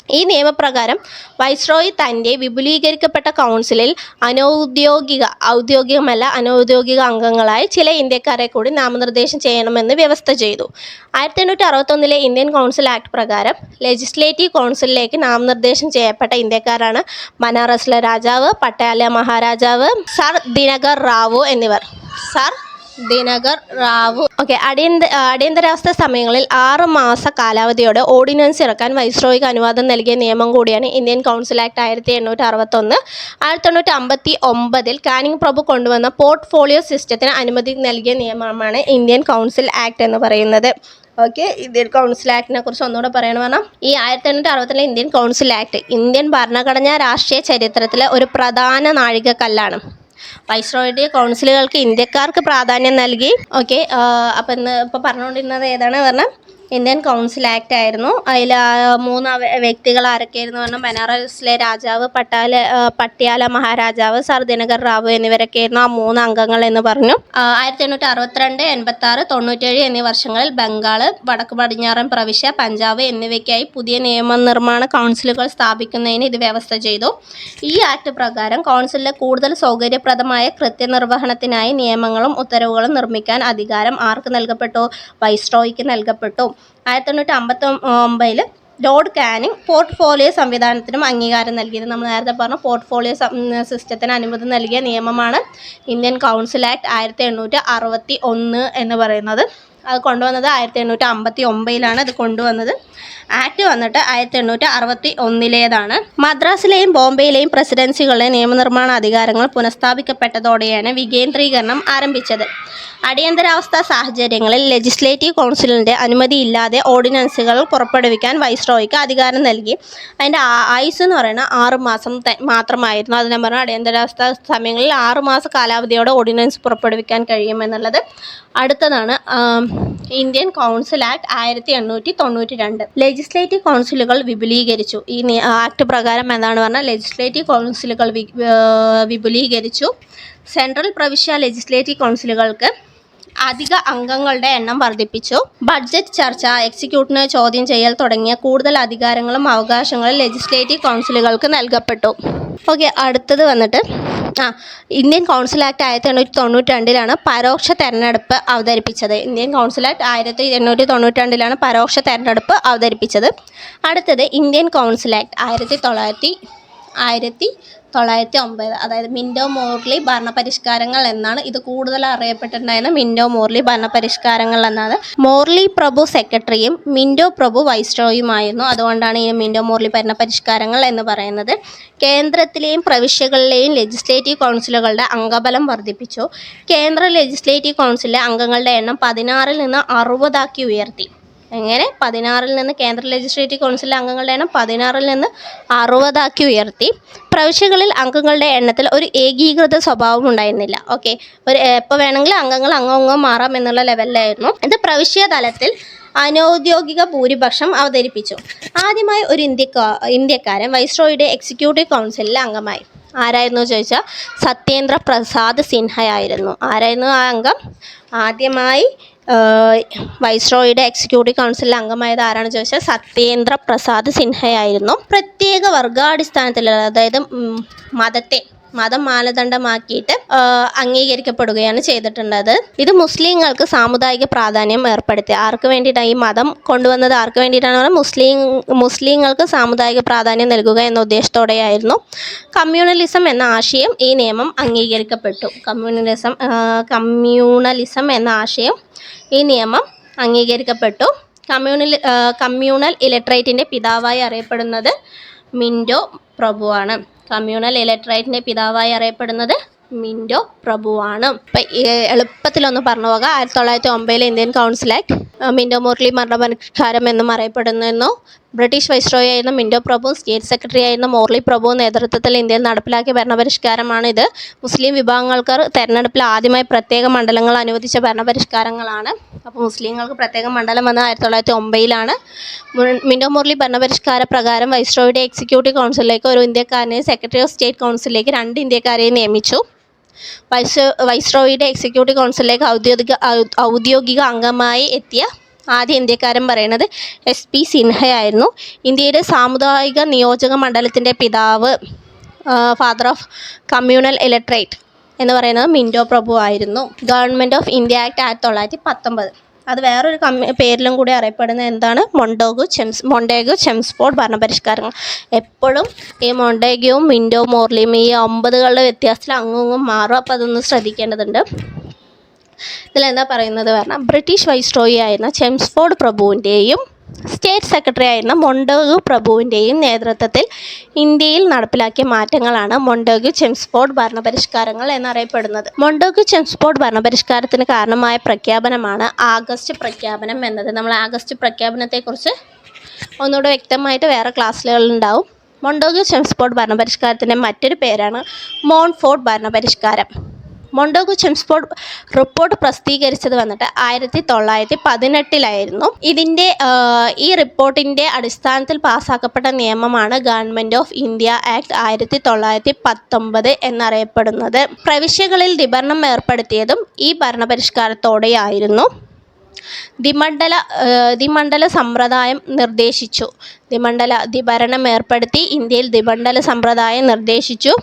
ഈ നിയമപ്രകാരം വൈസ്രോയി തൻ്റെ വിപുലീകരിക്കപ്പെട്ട കൗൺസിലിൽ അനൗദ്യോഗിക അംഗങ്ങളായി ചില ഇന്ത്യക്കാരെ കൂടി നാമനിർദ്ദേശം ചെയ്യണമെന്ന് വ്യവസ്ഥ ചെയ്തു. 1861 ഇന്ത്യൻ കൗൺസിൽ ആക്ട് പ്രകാരം ലെജിസ്ലേറ്റീവ് കൗൺസിലിലേക്ക് നാമനിർദ്ദേശം ചെയ്യപ്പെട്ട ഇന്ത്യക്കാരാണ് ബനാറസിലെ രാജാവ്, പട്യാല മഹാരാജാവ്, സർ ദിനകർ റാവു എന്നിവർ. അടിയന്തരാവസ്ഥ സമയങ്ങളിൽ 6 മാസ കാലാവധിയോടെ ഓർഡിനൻസ് ഇറക്കാൻ വൈസ്രോയിക്ക് അനുവാദം നൽകിയ നിയമം കൂടിയാണ് ഇന്ത്യൻ കൗൺസിൽ ആക്ട് 1861. 1859 കാനിങ് പ്രഭു കൊണ്ടുവന്ന പോർട്ട്ഫോളിയോ സിസ്റ്റത്തിന് അനുമതി നൽകിയ നിയമമാണ് ഇന്ത്യൻ കൗൺസിൽ ആക്ട് എന്ന് പറയുന്നത്. ഇന്ത്യൻ കൗൺസിൽ ആക്ടിനെ കുറിച്ച് ഒന്നുകൂടെ പറയണമെന്ന് ഈ 1862 ഇന്ത്യൻ കൗൺസിൽ ആക്ട് ഇന്ത്യൻ ഭരണഘടനാ രാഷ്ട്രീയ ചരിത്രത്തിലെ ഒരു പ്രധാന നാഴികക്കല്ലാണ്. വൈസ്രോയുടെ കൗൺസിലുകൾക്ക് ഇന്ത്യക്കാർക്ക് പ്രാധാന്യം നൽകി. അപ്പം ഇപ്പോൾ പറഞ്ഞുകൊണ്ടിരുന്നത് ഏതാണ് പറഞ്ഞാൽ ഇന്ത്യൻ കൗൺസിൽ ആക്ട് ആയിരുന്നു. അതിൽ 3 വ്യക്തികൾ ആരൊക്കെയായിരുന്നു പറഞ്ഞാൽ ബനാറസിലെ രാജാവ്, പട്യാല മഹാരാജാവ്, സർ ദിനകർ റാവു എന്നിവരൊക്കെയായിരുന്നു ആ 3 അംഗങ്ങൾ എന്ന് പറഞ്ഞു. 1862, 86, 97 എന്നീ വർഷങ്ങളിൽ ബംഗാൾ, വടക്ക് പടിഞ്ഞാറൻ പ്രവിശ്യ, പഞ്ചാബ് എന്നിവയ്ക്കായി പുതിയ നിയമനിർമ്മാണ കൗൺസിലുകൾ സ്ഥാപിക്കുന്നതിന് ഇത് വ്യവസ്ഥ ചെയ്തു. ഈ ആക്ട് പ്രകാരം കൗൺസിലിലെ കൂടുതൽ സൗകര്യപ്രദമായ കൃത്യനിർവഹണത്തിനായി നിയമങ്ങളും ഉത്തരവുകളും നിർമ്മിക്കാൻ അധികാരം ആർക്ക് നൽകപ്പെട്ടു? വൈസ്രോയിക്ക് നൽകപ്പെട്ടു. 1859 ലോർഡ് കാനിങ് പോർട്ട്ഫോളിയോ സംവിധാനത്തിനും അംഗീകാരം നൽകിയത്. നമ്മൾ നേരത്തെ പറഞ്ഞ പോർട്ട്ഫോളിയോ സിസ്റ്റത്തിന് അനുമതി നൽകിയ നിയമമാണ് ഇന്ത്യൻ കൗൺസിൽ ആക്ട് 1861 എന്ന് പറയുന്നത്. അത് കൊണ്ടുവന്നത് 1859 ഇത് കൊണ്ടുവന്നത്. ആക്ട് വന്നിട്ട് 1861 മദ്രാസിലെയും ബോംബെയിലെയും പ്രസിഡൻസികളുടെ നിയമനിർമ്മാണ അധികാരങ്ങൾ പുനഃസ്ഥാപിക്കപ്പെട്ടതോടെയാണ് വികേന്ദ്രീകരണം ആരംഭിച്ചത്. അടിയന്തരാവസ്ഥ സാഹചര്യങ്ങളിൽ ലെജിസ്ലേറ്റീവ് കൗൺസിലിൻ്റെ അനുമതിയില്ലാതെ ഓർഡിനൻസുകൾ പുറപ്പെടുവിക്കാൻ വൈസ്രോയിക്ക് അധികാരം നൽകി. അതിൻ്റെ ആയുസ് എന്ന് പറയുന്നത് 6 മാസം മാത്രമായിരുന്നു. അതിനെ പറഞ്ഞാൽ അടിയന്തരാവസ്ഥ സമയങ്ങളിൽ 6 മാസ കാലാവധിയോടെ ഓർഡിനൻസ് പുറപ്പെടുവിക്കാൻ കഴിയുമെന്നുള്ളത്. അടുത്തതാണ് ഇന്ത്യൻ കൗൺസിൽ ആക്ട് 1892. ലെജിസ്ലേറ്റീവ് കൗൺസിലുകൾ വിപുലീകരിച്ചു. ഈ ആക്ട് പ്രകാരം എന്താണ് പറഞ്ഞാൽ ലെജിസ്ലേറ്റീവ് കൗൺസിലുകൾ വിപുലീകരിച്ചു. സെൻട്രൽ പ്രവിശ്യ ലെജിസ്ലേറ്റീവ് കൗൺസിലുകൾക്ക് അധിക അംഗങ്ങളുടെ എണ്ണം വർദ്ധിപ്പിച്ചു. ബഡ്ജറ്റ് ചർച്ച, എക്സിക്യൂട്ടീവിനെ ചോദ്യം ചെയ്യൽ തുടങ്ങിയ കൂടുതൽ അധികാരങ്ങളും അവകാശങ്ങളും ലെജിസ്ലേറ്റീവ് കൗൺസിലുകൾക്ക് നൽകപ്പെട്ടു. അടുത്തത് വന്നിട്ട് ഇന്ത്യൻ കൗൺസിൽ ആക്ട് 1892 പരോക്ഷ തെരഞ്ഞെടുപ്പ് അവതരിപ്പിച്ചത്. ഇന്ത്യൻ കൗൺസിൽ ആക്ട് 1892 പരോക്ഷ തെരഞ്ഞെടുപ്പ് അവതരിപ്പിച്ചത്. അടുത്തത് ഇന്ത്യൻ കൗൺസിൽ ആക്ട് 1909, അതായത് മിൻറ്റോ മോർലി ഭരണപരിഷ്കാരങ്ങൾ എന്നാണ് ഇത് കൂടുതൽ അറിയപ്പെട്ടിട്ടുണ്ടായിരുന്നത്. മിൻറ്റോ മോർലി ഭരണപരിഷ്കാരങ്ങൾ എന്നാണ്. മോർലി പ്രഭു സെക്രട്ടറിയും മിൻറ്റോ പ്രഭു വൈസ്രോയുമായിരുന്നു. അതുകൊണ്ടാണ് ഈ മിൻറ്റോ മോർലി ഭരണപരിഷ്കാരങ്ങൾ എന്ന് പറയുന്നത്. കേന്ദ്രത്തിലെയും പ്രവിശ്യകളിലെയും ലെജിസ്ലേറ്റീവ് കൗൺസിലുകളുടെ അംഗബലം വർദ്ധിപ്പിച്ചു. കേന്ദ്ര ലെജിസ്ലേറ്റീവ് കൗൺസിലിലെ അംഗങ്ങളുടെ എണ്ണം 16 നിന്ന് 60 ഉയർത്തി. 16 നിന്ന് കേന്ദ്ര ലെജിസ്ലേറ്റീവ് കൗൺസിലിലെ അംഗങ്ങളുടെ എണ്ണം 16 നിന്ന് 60 ഉയർത്തി. പ്രവിശ്യകളിൽ അംഗങ്ങളുടെ എണ്ണത്തിൽ ഒരു ഏകീകൃത സ്വഭാവം ഉണ്ടായിരുന്നില്ല. എപ്പോൾ വേണമെങ്കിലും അംഗങ്ങൾ അങ്ങോ മാറാം എന്നുള്ള ലെവലിലായിരുന്നു. ഇത് പ്രവിശ്യ തലത്തിൽ അനൗദ്യോഗിക ഭൂരിപക്ഷം അവതരിപ്പിച്ചു. ആദ്യമായി ഒരു ഇന്ത്യക്കാരൻ വൈസ്രോയുടെ എക്സിക്യൂട്ടീവ് കൗൺസിലിലെ അംഗമായി. ആരായിരുന്നു ചോദിച്ചാൽ സത്യേന്ദ്ര പ്രസാദ് സിൻഹയായിരുന്നു. ആരായിരുന്നു ആ അംഗം? ആദ്യമായി വൈസ്രോയുടെ എക്സിക്യൂട്ടീവ് കൗൺസിലിലെ അംഗമായത് ആരാണ് ചോദിച്ചാൽ സത്യേന്ദ്ര പ്രസാദ് സിൻഹയായിരുന്നു. പ്രത്യേക വർഗാടിസ്ഥാനത്തിലുള്ള, അതായത് മതം മാനദണ്ഡമാക്കിയിട്ട് അംഗീകരിക്കപ്പെടുകയാണ് ചെയ്തിട്ടുള്ളത്. ഇത് മുസ്ലിങ്ങൾക്ക് സാമുദായിക പ്രാധാന്യം ഏർപ്പെടുത്തി. ആർക്ക് വേണ്ടിയിട്ടാണ് ഈ മതം കൊണ്ടുവന്നത്? ആർക്ക് വേണ്ടിയിട്ടാണ്? മുസ്ലിങ്ങൾക്ക് സാമുദായിക പ്രാധാന്യം നൽകുക എന്ന ഉദ്ദേശത്തോടെയായിരുന്നു. കമ്മ്യൂണലിസം എന്ന ആശയം ഈ നിയമം അംഗീകരിക്കപ്പെട്ടു. കമ്മ്യൂണലിസം എന്ന ആശയം ഈ നിയമം അംഗീകരിക്കപ്പെട്ടു. കമ്മ്യൂണൽ ഇലക്ട്രേറ്റിൻ്റെ പിതാവായി അറിയപ്പെടുന്നത് മിൻറ്റോ പ്രഭുവാണ്. കമ്മ്യൂണൽ ഇലക്ട്രേറ്റിൻ്റെ പിതാവായി അറിയപ്പെടുന്നത് മിൻറ്റോ പ്രഭുവാണ്. ഇപ്പം എളുപ്പത്തിലൊന്ന് പറഞ്ഞു പോകാം. 1909 Indian council act Minto Morley ഭരണപരിഷ്കാരം എന്നും അറിയപ്പെടുന്നു. ബ്രിട്ടീഷ് വൈസ്രോയി ആയിരുന്ന മിൻറ്റോ പ്രഭു, സ്റ്റേറ്റ് സെക്രട്ടറി ആയിരുന്ന മോർലി പ്രഭു നേതൃത്വത്തിൽ ഇന്ത്യയിൽ നടപ്പിലാക്കിയ ഭരണപരിഷ്കാരമാണിത്. മുസ്ലിം വിഭാഗങ്ങൾക്ക് തെരഞ്ഞെടുപ്പിൽ ആദ്യമായി പ്രത്യേക മണ്ഡലങ്ങൾ അനുവദിച്ച ഭരണപരിഷ്കാരങ്ങളാണ്. അപ്പോൾ മുസ്ലിങ്ങൾക്ക് പ്രത്യേക മണ്ഡലം വന്നത് 1909 മിൻറ്റോ മോർലി ഭരണപരിഷ്കാര പ്രകാരം വൈസ്രോയുടെ എക്സിക്യൂട്ടീവ് കൗൺസിലിലേക്ക് ഒരു ഇന്ത്യക്കാരനെ, സെക്രട്ടറി ഓഫ് സ്റ്റേറ്റ് കൗൺസിലിലേക്ക് 2 ഇന്ത്യക്കാരെയും നിയമിച്ചു. വൈസ്രോയുടെ എക്സിക്യൂട്ടീവ് കൗൺസിലിലേക്ക് ഔദ്യോഗിക അംഗമായി എത്തിയ ആദ്യ ഇന്ത്യക്കാരൻ പറയുന്നത് SP സിൻഹയായിരുന്നു. ഇന്ത്യയുടെ സാമുദായിക നിയോജക മണ്ഡലത്തിൻ്റെ പിതാവ്, ഫാദർ ഓഫ് കമ്മ്യൂണൽ ഇലക്ട്രേറ്റ് എന്ന് പറയുന്നത് മിൻറ്റോ പ്രഭു ആയിരുന്നു. ഗവൺമെൻറ് ഓഫ് ഇന്ത്യ ആക്ട് 1919, അത് വേറൊരു പേരിലും കൂടി അറിയപ്പെടുന്ന എന്താണ്? മൊണ്ടേഗു ചെംസ്ഫോർഡ് ഭരണപരിഷ്കാരങ്ങൾ. എപ്പോഴും ഈ മൊണ്ടേഗുവും മിൻറ്റോ മോർലിയും ഈ 9കളുടെ വ്യത്യാസത്തിൽ അങ്ങും മാറും. അപ്പോൾ അതൊന്ന് ശ്രദ്ധിക്കേണ്ടതുണ്ട്. ഇതിലെന്താ പറയുന്നത് പറഞ്ഞാൽ ബ്രിട്ടീഷ് വൈസ്രോയി ആയിരുന്ന ചെംസ്ഫോർഡ് പ്രഭുവിൻ്റെയും സ്റ്റേറ്റ് സെക്രട്ടറി ആയിരുന്ന മൊണ്ടേഗു പ്രഭുവിൻ്റെയും നേതൃത്വത്തിൽ ഇന്ത്യയിൽ നടപ്പിലാക്കിയ മാറ്റങ്ങളാണ് മൊണ്ടേഗു ചെംസ്ഫോർഡ് ഭരണപരിഷ്കാരങ്ങൾ എന്നറിയപ്പെടുന്നത്. മൊണ്ടേഗു ചെംസ്ഫോർഡ് ഭരണപരിഷ്കാരത്തിന് കാരണമായ പ്രഖ്യാപനമാണ് ആഗസ്റ്റ് പ്രഖ്യാപനം എന്നത്. നമ്മൾ ആഗസ്റ്റ് പ്രഖ്യാപനത്തെക്കുറിച്ച് ഒന്നുകൂടെ വ്യക്തമായിട്ട് വേറെ ക്ലാസ്സുകളുണ്ടാവും. മൊണ്ടേഗു ചെംസ്ഫോർഡ് ഭരണപരിഷ്കാരത്തിൻ്റെ മറ്റൊരു പേരാണ് മോൺഫോർട്ട് ഭരണപരിഷ്കാരം. മൊണ്ടേഗു ചെംസ്ഫോർഡ് റിപ്പോർട്ട് പ്രസിദ്ധീകരിച്ചത് വന്നിട്ട് 1918 ഈ റിപ്പോർട്ടിൻ്റെ അടിസ്ഥാനത്തിൽ പാസ്സാക്കപ്പെട്ട നിയമമാണ് ഗവൺമെൻറ് ഓഫ് ഇന്ത്യ ആക്ട് 1919 എന്നറിയപ്പെടുന്നത്. പ്രവിശ്യകളിൽ ദ്വിഭരണം ഏർപ്പെടുത്തിയതും ഈ ഭരണപരിഷ്കാരത്തോടെയായിരുന്നു. ദ്വിമണ്ഡല സമ്പ്രദായം നിർദ്ദേശിച്ചു. ദ്വിഭരണം ഏർപ്പെടുത്തി ഇന്ത്യയിൽ ദ്വിമണ്ഡല സമ്പ്രദായം നിർദ്ദേശിച്ചു.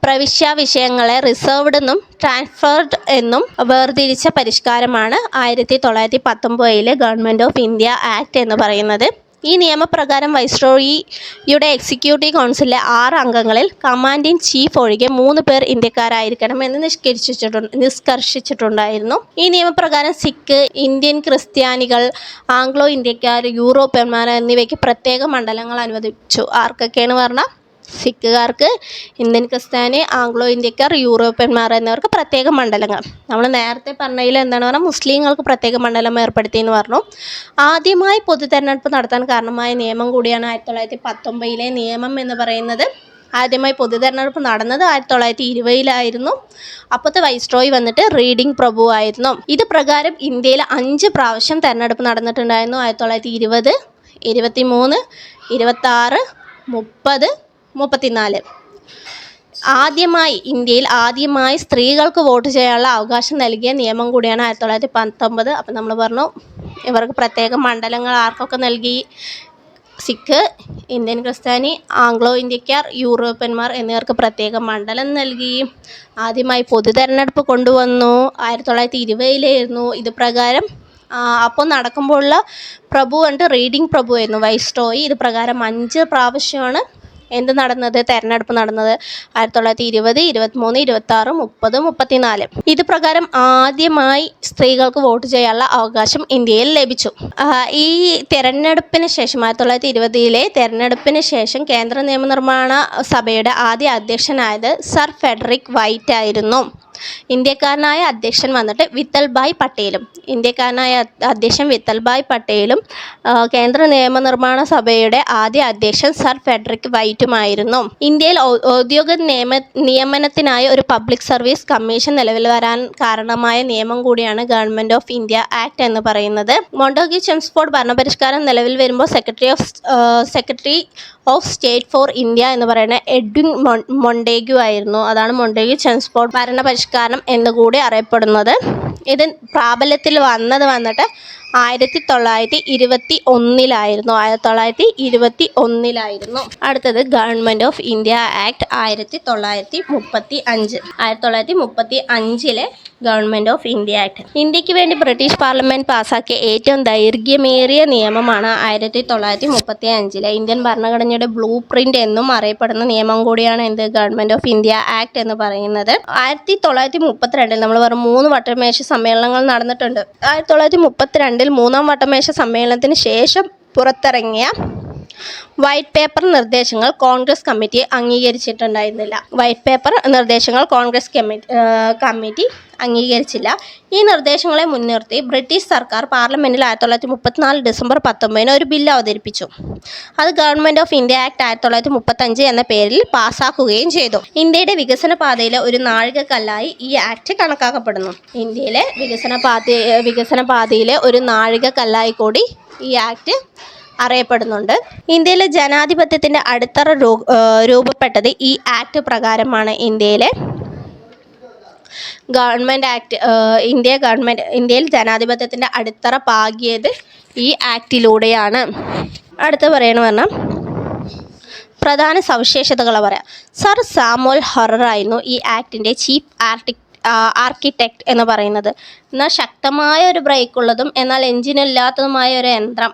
പ്രവിശ്യ വിഷയങ്ങളെ റിസർവ്ഡ് എന്നും ട്രാൻസ്ഫേർഡ് എന്നും വേർതിരിച്ച പരിഷ്കാരമാണ് 1919 ഗവൺമെൻറ് ഓഫ് ഇന്ത്യ ആക്ട് എന്ന് പറയുന്നത്. ഈ നിയമപ്രകാരം വൈസ്രോയിയുടെ എക്സിക്യൂട്ടീവ് കൗൺസിലിലെ 6 അംഗങ്ങളിൽ കമാൻഡ് ഇൻ ചീഫ് ഒഴികെ 3 പേർ ഇന്ത്യക്കാരായിരിക്കണമെന്ന് നിഷ്കർഷിച്ചിട്ടുണ്ടായിരുന്നു. ഈ നിയമപ്രകാരം സിഖ്, ഇന്ത്യൻ ക്രിസ്ത്യാനികൾ, ആംഗ്ലോ ഇന്ത്യക്കാർ, യൂറോപ്യന്മാർ എന്നിവയ്ക്ക് പ്രത്യേക മണ്ഡലങ്ങൾ അനുവദിച്ചു. ആർക്കൊക്കെയാണ് പറഞ്ഞാൽ സിഖുകാർക്ക്, ഇന്ത്യൻ ക്രിസ്ത്യാനി, ആംഗ്ലോ ഇന്ത്യക്കാർ, യൂറോപ്യന്മാർ എന്നിവർക്ക് പ്രത്യേക മണ്ഡലങ്ങൾ. നമ്മൾ നേരത്തെ പറഞ്ഞതിൽ എന്താണ് പറഞ്ഞാൽ മുസ്ലിങ്ങൾക്ക് പ്രത്യേക മണ്ഡലം ഏർപ്പെടുത്തി എന്ന് പറഞ്ഞു. ആദ്യമായി പൊതു തെരഞ്ഞെടുപ്പ് നടത്താൻ കാരണമായ നിയമം കൂടിയാണ് 1919 നിയമം എന്ന് പറയുന്നത്. ആദ്യമായി പൊതു തെരഞ്ഞെടുപ്പ് നടന്നത് 1920 അപ്പോഴത്തെ വൈസ്രോയി വന്നിട്ട് റീഡിംഗ് പ്രഭു ആയിരുന്നു. ഇത് പ്രകാരം ഇന്ത്യയിൽ 5 പ്രാവശ്യം തെരഞ്ഞെടുപ്പ് നടന്നിട്ടുണ്ടായിരുന്നു. 1920, 23, 26, 30, 34. ഇന്ത്യയിൽ ആദ്യമായി സ്ത്രീകൾക്ക് വോട്ട് ചെയ്യാനുള്ള അവകാശം നൽകിയ നിയമം കൂടിയാണ് 1919. അപ്പം നമ്മൾ പറഞ്ഞു ഇവർക്ക് പ്രത്യേക മണ്ഡലങ്ങൾ ആർക്കൊക്കെ നൽകി? സിഖ്, ഇന്ത്യൻ ക്രിസ്ത്യാനി, ആംഗ്ലോ ഇന്ത്യക്കാർ, യൂറോപ്യന്മാർ എന്നിവർക്ക് പ്രത്യേക മണ്ഡലം നൽകി. ആദ്യമായി പൊതു തെരഞ്ഞെടുപ്പ് കൊണ്ടുവന്നു. 1920 ഇത് പ്രകാരം അപ്പോൾ നടക്കുമ്പോഴുള്ള പ്രഭു കണ്ട് റീഡിംഗ് പ്രഭു ആയിരുന്നു വൈസ്രോയി. ഇത് പ്രകാരം 5 പ്രാവശ്യമാണ് തെരഞ്ഞെടുപ്പ് നടന്നത്. 1920, 23, 26, 30, 34. ഇത് പ്രകാരം ആദ്യമായി സ്ത്രീകൾക്ക് വോട്ട് ചെയ്യാനുള്ള അവകാശം ഇന്ത്യയിൽ ലഭിച്ചു. ഈ തെരഞ്ഞെടുപ്പിന് ശേഷം 1920 തെരഞ്ഞെടുപ്പിന് ശേഷം കേന്ദ്ര നിയമനിർമ്മാണ സഭയുടെ ആദ്യ അധ്യക്ഷനായത് സർ ഫെഡറിക് വൈറ്റ് ആയിരുന്നു. ഇന്ത്യക്കാരനായ അധ്യക്ഷൻ വന്നിട്ട് വിത്തൽഭായ് പട്ടേലും കേന്ദ്ര നിയമനിർമ്മാണ സഭയുടെ ആദ്യ അധ്യക്ഷൻ സർ ഫെഡറിക് വൈറ്റുമായിരുന്നു. ഇന്ത്യയിൽ ഔദ്യോഗിക നിയമനത്തിനായി ഒരു പബ്ലിക് സർവീസ് കമ്മീഷൻ നിലവിൽ വരാൻ കാരണമായ നിയമം കൂടിയാണ് ഗവൺമെൻറ് ഓഫ് ഇന്ത്യ ആക്ട് എന്ന് പറയുന്നത്. മൊണ്ടേഗു ചെംസ്ഫോർഡ് ഭരണപരിഷ്കാരം നിലവിൽ വരുമ്പോൾ secretary of state for India എന്ന് പറയുന്ന എഡ്വിൻ മൊണ്ടേഗു ആയിരുന്നു. അതാണ് മൊണ്ടേഗു ചെംസ്ഫോർഡ് ഭരണപരിഷ്കാരം എന്നുകൂടി അറിയപ്പെടുന്നത്. ഇത് പ്രാബല്യത്തിൽ വന്നിട്ട് 1921 അടുത്തത് government of India act 1935. 1935 government of India act ഇന്ത്യക്ക് വേണ്ടി ബ്രിട്ടീഷ് പാർലമെൻറ്റ് പാസ്സാക്കിയ ഏറ്റവും ദൈർഘ്യമേറിയ നിയമമാണ് 1935 ഇന്ത്യൻ ഭരണഘടനയുടെ ബ്ലൂ പ്രിൻ്റ് എന്നും അറിയപ്പെടുന്ന നിയമം കൂടിയാണ് ഗവൺമെൻറ് ഓഫ് ഇന്ത്യ ആക്ട് എന്ന് പറയുന്നത്. 1932 നമ്മൾ വെറും 3 വട്ടമേശ സമ്മേളനങ്ങൾ നടന്നിട്ടുണ്ട്. 1932 മൂന്നാം വട്ടമേശ സമ്മേളനത്തിന് ശേഷം പുറത്തിറങ്ങിയ വൈറ്റ് പേപ്പർ നിർദ്ദേശങ്ങൾ കോൺഗ്രസ് കമ്മിറ്റി അംഗീകരിച്ചിട്ടുണ്ടായിരുന്നില്ല. കമ്മിറ്റി അംഗീകരിച്ചില്ല. ഈ നിർദ്ദേശങ്ങളെ മുൻനിർത്തി ബ്രിട്ടീഷ് സർക്കാർ പാർലമെൻറ്റിൽ 1934 ഡിസംബർ 19 ഒരു ബില്ല് അവതരിപ്പിച്ചു. അത് ഗവൺമെൻറ് ഓഫ് ഇന്ത്യ ആക്ട് 1935 എന്ന പേരിൽ പാസ്സാക്കുകയും ചെയ്തു. ഇന്ത്യയുടെ വികസന പാതയിലെ ഒരു നാഴികക്കല്ലായി ഈ ആക്ട് കണക്കാക്കപ്പെടുന്നു. ഇന്ത്യയിലെ വികസന പാതയിലെ ഒരു നാഴികക്കല്ലായി കൂടി ഈ ആക്ട് അറിയപ്പെടുന്നുണ്ട്. ഇന്ത്യയിലെ ജനാധിപത്യത്തിൻ്റെ അടിത്തറ രൂപപ്പെട്ടത് ഈ ആക്ട് പ്രകാരമാണ്. ഇന്ത്യയിലെ ഇന്ത്യയിൽ ജനാധിപത്യത്തിൻ്റെ അടിത്തറ പാകിയത് ഈ ആക്ടിലൂടെയാണ്. അടുത്ത പറയണമെന്ന് പറഞ്ഞാൽ പ്രധാന സവിശേഷതകൾ പറയാം. സർ സാമുവൽ ഹൊറർ ആയിരുന്നു ഈ ആക്ടിൻ്റെ ചീഫ് ആർക്കിടെക്റ്റ് എന്ന് പറയുന്നത്. എന്നാൽ ശക്തമായ ഒരു ബ്രേക്കുള്ളതും എന്നാൽ എഞ്ചിനില്ലാത്തതുമായ ഒരു യന്ത്രം,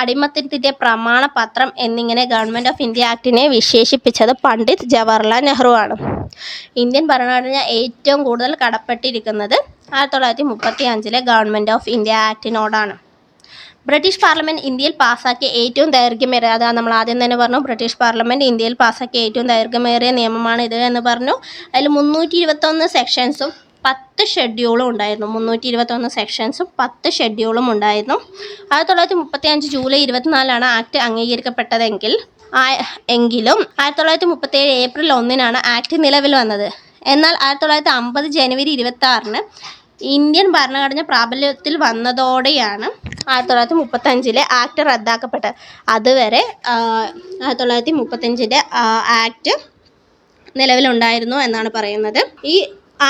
അടിമത്തത്തിൻ്റെ പ്രമാണപത്രം എന്നിങ്ങനെ ഗവൺമെൻറ് ഓഫ് ഇന്ത്യ ആക്ടിനെ വിശേഷിപ്പിച്ചത് പണ്ഡിറ്റ് ജവഹർലാൽ നെഹ്റു ആണ്. ഇന്ത്യൻ ഭരണഘടന ഏറ്റവും കൂടുതൽ കടപ്പെട്ടിരിക്കുന്നത് 1935 ഗവൺമെൻറ് ഓഫ് ഇന്ത്യ ആക്ടിനോടാണ്. ബ്രിട്ടീഷ് പാർലമെൻറ്റ് ഇന്ത്യയിൽ പാസ്സാക്കിയ ഏറ്റവും ദൈർഘ്യമേറിയ, അതാണ് നമ്മൾ ആദ്യം തന്നെ പറഞ്ഞു, ബ്രിട്ടീഷ് പാർലമെൻറ്റ് ഇന്ത്യയിൽ പാസ്സാക്കിയ ഏറ്റവും ദൈർഘ്യമേറിയ നിയമമാണ് ഇത് എന്ന് പറഞ്ഞു. അതിൽ 321 സെക്ഷൻസും 10 ഷെഡ്യൂളും ഉണ്ടായിരുന്നു. 321 സെക്ഷൻസും 10 ഷെഡ്യൂളും ഉണ്ടായിരുന്നു. 1935 ജൂലൈ 24 ആക്ട് അംഗീകരിക്കപ്പെട്ടതെങ്കിലും 1937 ഏപ്രിൽ 1 ആക്ട് നിലവിൽ വന്നത്. എന്നാൽ 1950 ജനുവരി 26 ഇന്ത്യൻ ഭരണഘടന പ്രാബല്യത്തിൽ വന്നതോടെയാണ് 1935 ആക്ട് റദ്ദാക്കപ്പെട്ടത്. അതുവരെ 1935 ആക്ട് നിലവിലുണ്ടായിരുന്നു എന്നാണ് പറയുന്നത്. ഈ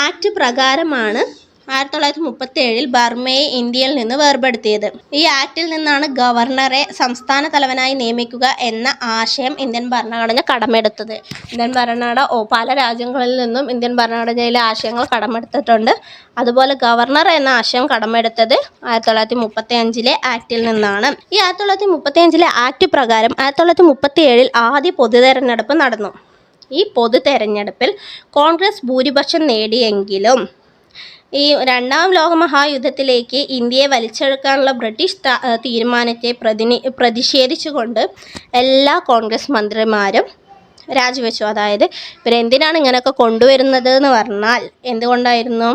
ആക്ട് പ്രകാരമാണ് 1937 ബർമയെ ഇന്ത്യയിൽ നിന്ന് വേർപെടുത്തിയത്. ഈ ആക്ടിൽ നിന്നാണ് ഗവർണറെ സംസ്ഥാന തലവനായി നിയമിക്കുക എന്ന ആശയം ഇന്ത്യൻ ഭരണഘടന കടമെടുത്തത്. ഇന്ത്യൻ ഭരണഘടന പല രാജ്യങ്ങളിൽ നിന്നും ഇന്ത്യൻ ഭരണഘടനയിലെ ആശയങ്ങൾ കടമെടുത്തിട്ടുണ്ട്. അതുപോലെ ഗവർണർ എന്ന ആശയം കടമെടുത്തത് 1935 ആക്ടിൽ നിന്നാണ്. ഈ 1935 ആക്ട് പ്രകാരം 1937 ആദ്യ പൊതു തെരഞ്ഞെടുപ്പ് നടന്നു. ഈ പൊതു തെരഞ്ഞെടുപ്പിൽ കോൺഗ്രസ് ഭൂരിപക്ഷം നേടിയെങ്കിലും ഈ രണ്ടാം ലോകമഹായുദ്ധത്തിലേക്ക് ഇന്ത്യയെ വലിച്ചെടുക്കാനുള്ള ബ്രിട്ടീഷ് തീരുമാനത്തെ പ്രതിഷേധിച്ചുകൊണ്ട് എല്ലാ കോൺഗ്രസ് മന്ത്രിമാരും രാജിവെച്ചു. അതായത് ഇവരെന്തിനാണ് ഇങ്ങനെയൊക്കെ കൊണ്ടുവരുന്നത് എന്ന് പറഞ്ഞാൽ എന്തുകൊണ്ടായിരുന്നു?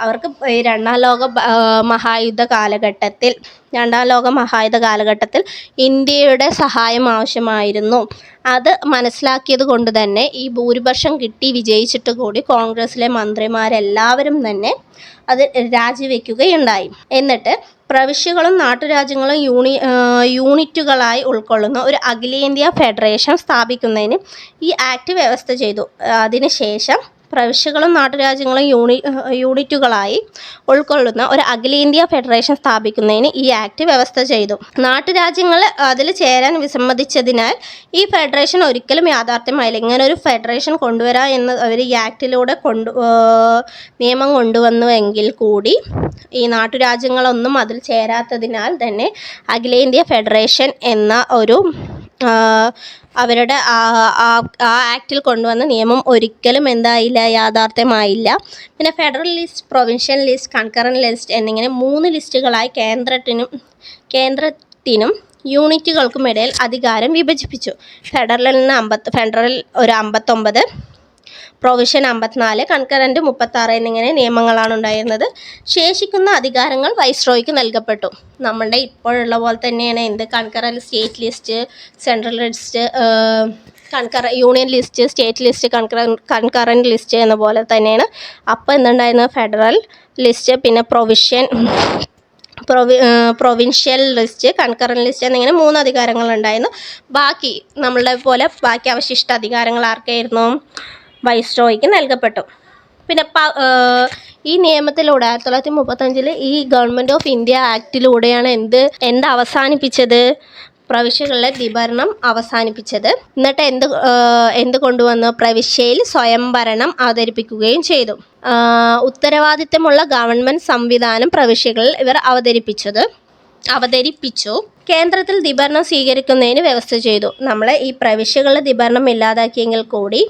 അവർക്ക് ഈ രണ്ടാം ലോക മഹായുദ്ധ കാലഘട്ടത്തിൽ ഇന്ത്യയുടെ സഹായം ആവശ്യമായിരുന്നു. അത് മനസ്സിലാക്കിയത് കൊണ്ട് തന്നെ ഈ ഭൂരിപക്ഷം കിട്ടി വിജയിച്ചിട്ട് കൂടി കോൺഗ്രസ്സിലെ മന്ത്രിമാരെല്ലാവരും തന്നെ അത് രാജിവെക്കുകയുണ്ടായി. എന്നിട്ട് പ്രവിശ്യകളും നാട്ടുരാജ്യങ്ങളും യൂണിറ്റുകളായി ഉൾക്കൊള്ളുന്ന ഒരു അഖിലേന്ത്യാ ഫെഡറേഷൻ സ്ഥാപിക്കുന്നതിന് ഈ ആക്ട് വ്യവസ്ഥ ചെയ്തു. അതിനുശേഷം പ്രവിശ്യകളും നാട്ടുരാജ്യങ്ങളും യൂണിറ്റുകളായി ഉൾക്കൊള്ളുന്ന ഒരു അഖിലേന്ത്യാ ഫെഡറേഷൻ സ്ഥാപിക്കുന്നതിന് ഈ ആക്ട് വ്യവസ്ഥ ചെയ്തു. നാട്ടുരാജ്യങ്ങൾ അതിൽ ചേരാൻ വിസമ്മതിച്ചതിനാൽ ഈ ഫെഡറേഷൻ ഒരിക്കലും യാഥാർത്ഥ്യമായില്ല. ഇങ്ങനെ ഒരു ഫെഡറേഷൻ കൊണ്ടുവരാം എന്ന് അവർ ഈ ആക്ടിലൂടെ നിയമം കൊണ്ടുവന്നുവെങ്കിൽ കൂടി ഈ നാട്ടുരാജ്യങ്ങളൊന്നും അതിൽ ചേരാത്തതിനാൽ തന്നെ അഖിലേന്ത്യാ ഫെഡറേഷൻ എന്ന ഒരു അവരുടെ ആ ആക്ടിൽ കൊണ്ടുവന്ന നിയമം ഒരിക്കലും യാഥാർത്ഥ്യമായില്ല. പിന്നെ federal list, provincial list, concurrent list എന്നിങ്ങനെ 3 ലിസ്റ്റുകളായി കേന്ദ്രത്തിനും യൂണിറ്റുകൾക്കുമിടയിൽ അധികാരം വിഭജിപ്പിച്ചു. ഫെഡറൽ ഒരു 59, പ്രൊവിഷൻ 54, കൺകറൻറ്റ് 36 എന്നിങ്ങനെ നിയമങ്ങളാണ് ഉണ്ടായിരുന്നത്. ശേഷിക്കുന്ന അധികാരങ്ങൾ വൈസ്രോയ്ക്ക് നൽകപ്പെട്ടു. നമ്മളുടെ ഇപ്പോഴുള്ള പോലെ തന്നെയാണ് concurrent state list, central list, union list, state list, concurrent list എന്ന പോലെ തന്നെയാണ്. അപ്പോൾ എന്തുണ്ടായിരുന്നു? ഫെഡറൽ ലിസ്റ്റ്, പിന്നെ പ്രൊവിൻഷ്യൽ ലിസ്റ്റ്, കൺകറൻറ്റ് ലിസ്റ്റ് എന്നിങ്ങനെ 3 അധികാരങ്ങളുണ്ടായിരുന്നു. ബാക്കി നമ്മളുടെ പോലെ ബാക്കി അവശിഷ്ട അധികാരങ്ങൾ ആർക്കായിരുന്നു? വൈസ്രോയ്ക്ക് നൽകപ്പെട്ടു. പിന്നെ ഈ നിയമത്തിലൂടെ 1935 ഈ ഗവൺമെൻറ് ഓഫ് ഇന്ത്യ ആക്ടിലൂടെയാണ് എന്ത് അവസാനിപ്പിച്ചത്? പ്രവിശ്യകളിലെ ദ്വിഭരണം അവസാനിപ്പിച്ചത്. എന്നിട്ട് എന്ത് കൊണ്ടുവന്നു? പ്രവിശ്യയിൽ സ്വയംഭരണം അവതരിപ്പിക്കുകയും ചെയ്തു. ഉത്തരവാദിത്തമുള്ള ഗവൺമെൻറ് സംവിധാനം പ്രവിശ്യകളിൽ ഇവർ അവതരിപ്പിച്ചു. കേന്ദ്രത്തിൽ ദ്വിഭരണം സ്വീകരിക്കുന്നതിന് വ്യവസ്ഥ ചെയ്തു. നമ്മളെ ഈ പ്രവിശ്യകളിൽ ദ്വിഭരണം ഇല്ലാതാക്കിയെങ്കിൽ കൂടി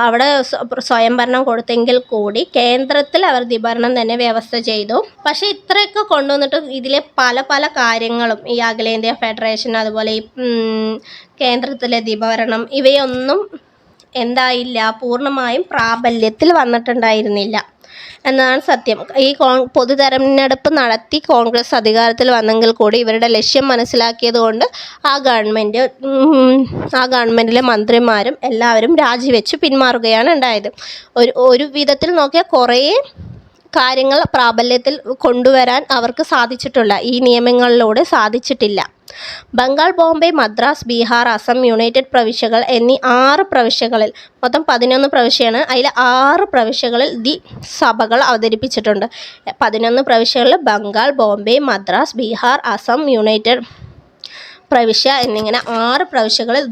അവിടെ സ്വയംഭരണം കൊടുത്തെങ്കിൽ കൂടി കേന്ദ്രത്തിൽ അവർ ദ്വിഭരണം തന്നെ വ്യവസ്ഥ ചെയ്തു. പക്ഷേ ഇത്രയൊക്കെ കൊണ്ടുവന്നിട്ട് ഇതിലെ പല കാര്യങ്ങളും ഈ അഖിലേന്ത്യാ ഫെഡറേഷൻ, അതുപോലെ ഈ കേന്ദ്രത്തിലെ ദ്വിഭരണം ഇവയൊന്നും പൂർണ്ണമായും പ്രാബല്യത്തിൽ വന്നിട്ടുണ്ടായിരുന്നില്ല എന്നതാണ് സത്യം. ഈ പൊതു തെരഞ്ഞെടുപ്പ് നടത്തി കോൺഗ്രസ് അധികാരത്തിൽ വന്നെങ്കിൽ കൂടി ഇവരുടെ ലക്ഷ്യം മനസ്സിലാക്കിയത് കൊണ്ട് ആ ഗവൺമെൻറ്റിലെ മന്ത്രിമാരും എല്ലാവരും രാജിവെച്ച് പിന്മാറുകയാണ് ഉണ്ടായത്. ഒരു വിധത്തിൽ നോക്കിയാൽ കുറേ കാര്യങ്ങൾ പ്രാബല്യത്തിൽ കൊണ്ടുവരാൻ അവർക്ക് സാധിച്ചിട്ടില്ല, ഈ നിയമങ്ങളിലൂടെ സാധിച്ചിട്ടില്ല. ബംഗാൾ, ബോംബെ, മദ്രാസ്, ബീഹാർ, അസം, യുണൈറ്റഡ് പ്രവിശ്യകൾ എന്നീ 6 പ്രവിശ്യകളിൽ, മൊത്തം 11 പ്രവിശ്യയാണ്, അതിൽ 6 പ്രവിശ്യകളിൽ സഭകൾ അവതരിപ്പിച്ചിട്ടുണ്ട്. 11 പ്രവിശ്യകളിൽ ബംഗാൾ, ബോംബെ, മദ്രാസ്, ബീഹാർ, അസം, യുണൈറ്റഡ് പ്രവിശ്യ എന്നിങ്ങനെ 6 പ്രവിശ്യകളിൽ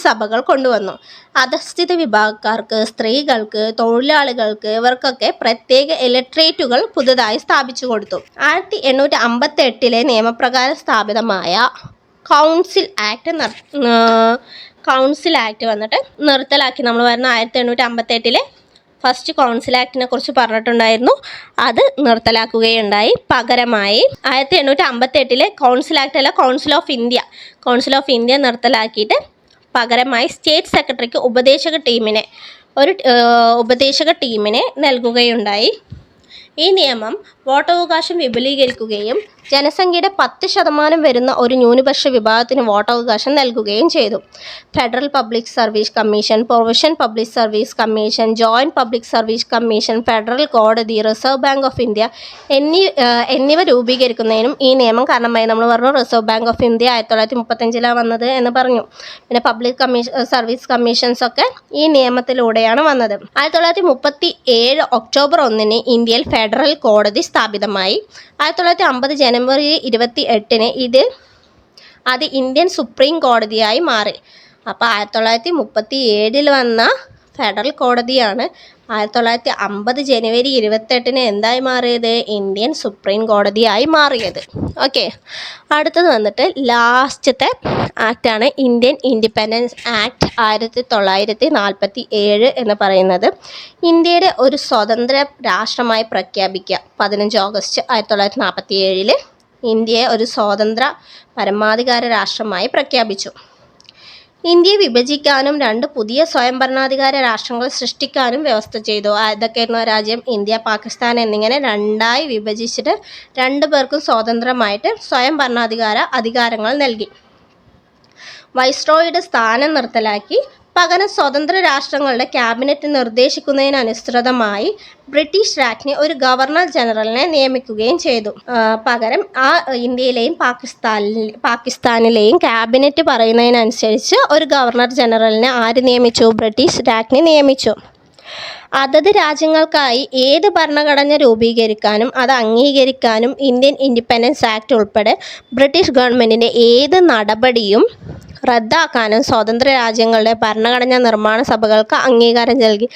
സഭകൾ കൊണ്ടുവന്നു. അധസ്ഥിത വിഭാഗക്കാർക്ക്, സ്ത്രീകൾക്ക്, തൊഴിലാളികൾക്ക് ഇവർക്കൊക്കെ പ്രത്യേക ഇലക്ട്രേറ്റുകൾ പുതുതായി സ്ഥാപിച്ചു കൊടുത്തു. 1858 നിയമപ്രകാരം സ്ഥാപിതമായ കൗൺസിൽ ആക്ട് വന്നിട്ട് നിർത്തലാക്കി. നമ്മൾ പറഞ്ഞ 1858 ഫസ്റ്റ് കൗൺസിൽ ആക്ടിനെ കുറിച്ച് പറഞ്ഞിട്ടുണ്ടായിരുന്നു, അത് നിർത്തലാക്കുകയുണ്ടായി. പകരമായി 1858 കൗൺസിൽ ആക്ട് അല്ല, കൗൺസിൽ ഓഫ് ഇന്ത്യ നിർത്തലാക്കിയിട്ട് പകരമായി സ്റ്റേറ്റ് സെക്രട്ടറിക്ക് ഉപദേശക ടീമിനെ നൽകുകയുണ്ടായി. ഈ നിയമം വോട്ടവകാശം വിപുലീകരിക്കുകയും ജനസംഖ്യയുടെ 10% വരുന്ന ഒരു ന്യൂനപക്ഷ വിഭാഗത്തിന് വോട്ടവകാശം നൽകുകയും ചെയ്തു. Federal public service commission, provincial public service commission, joint public service commission, federal കോടതി, റിസർവ് ബാങ്ക് ഓഫ് ഇന്ത്യ എന്നിവ രൂപീകരിക്കുന്നതിനും ഈ നിയമം കാരണമായി. നമ്മൾ പറഞ്ഞു റിസർവ് ബാങ്ക് ഓഫ് ഇന്ത്യ 1935 വന്നത് എന്ന് പറഞ്ഞു. പിന്നെ പബ്ലിക് സർവീസ് കമ്മീഷൻസ് ഒക്കെ ഈ നിയമത്തിലൂടെയാണ് വന്നത്. 1937 ഒക്ടോബർ 1 ഇന്ത്യയിൽ ഫെഡറൽ കോടതി സ്ഥാപിതമായി. 1950 ജനുവരി 28 അത് ഇന്ത്യൻ സുപ്രീം കോടതിയായി മാറി. അപ്പോൾ 1937 വന്ന ഫെഡറൽ കോടതിയാണ് 1950 ജനുവരി 28 എന്തായി മാറിയത്? ഇന്ത്യൻ സുപ്രീം കോടതിയായി മാറിയത്. ഓക്കെ, അടുത്തത് വന്നിട്ട് ലാസ്റ്റത്തെ ആക്റ്റാണ് ഇന്ത്യൻ ഇൻഡിപെൻഡൻസ് ആക്ട് 1947 എന്ന് പറയുന്നത്. ഇന്ത്യയുടെ ഒരു സ്വതന്ത്ര രാഷ്ട്രമായി പ്രഖ്യാപിക്കുക. 15 ഓഗസ്റ്റ് 1947 ഇന്ത്യയെ ഒരു സ്വതന്ത്ര പരമാധികാര രാഷ്ട്രമായി പ്രഖ്യാപിച്ചു. ഇന്ത്യയെ വിഭജിക്കാനും 2 പുതിയ സ്വയംഭരണാധികാര രാഷ്ട്രങ്ങൾ സൃഷ്ടിക്കാനും വ്യവസ്ഥ ചെയ്തു. ഏതൊക്കെയായിരുന്നു രാജ്യം? ഇന്ത്യ, പാകിസ്ഥാൻ എന്നിങ്ങനെ 2ആയി വിഭജിച്ചിട്ട് 2 പേർക്കും സ്വതന്ത്രമായിട്ട് അധികാരങ്ങൾ നൽകി. വൈസ്രോയുടെ സ്ഥാനം നിർത്തലാക്കി. പകരം സ്വതന്ത്ര രാഷ്ട്രങ്ങളുടെ ക്യാബിനറ്റ് നിർദ്ദേശിക്കുന്നതിനനുസൃതമായി ബ്രിട്ടീഷ് രാജ്ഞി ഒരു ഗവർണർ ജനറലിനെ നിയമിക്കുകയും ചെയ്തു. പകരം ഇന്ത്യയിലെയും പാകിസ്ഥാനിലെയും ക്യാബിനറ്റ് പറയുന്നതിനനുസരിച്ച് ഒരു ഗവർണർ ജനറലിനെ ആര് നിയമിച്ചു? ബ്രിട്ടീഷ് രാജ്ഞി നിയമിച്ചു. അതത് രാജ്യങ്ങൾക്കായി ഏത് ഭരണഘടന രൂപീകരിക്കാനും അത് അംഗീകരിക്കാനും ഇന്ത്യൻ ഇൻഡിപെൻഡൻസ് ആക്ട് ഉൾപ്പെടെ ബ്രിട്ടീഷ് ഗവൺമെൻറ്റിൻ്റെ ഏത് നടപടിയും റദ്ദാക്കാനും സ്വതന്ത്ര രാജ്യങ്ങളുടെ ഭരണഘടനാ നിർമ്മാണ സഭകൾക്ക് അംഗീകാരം നൽകി.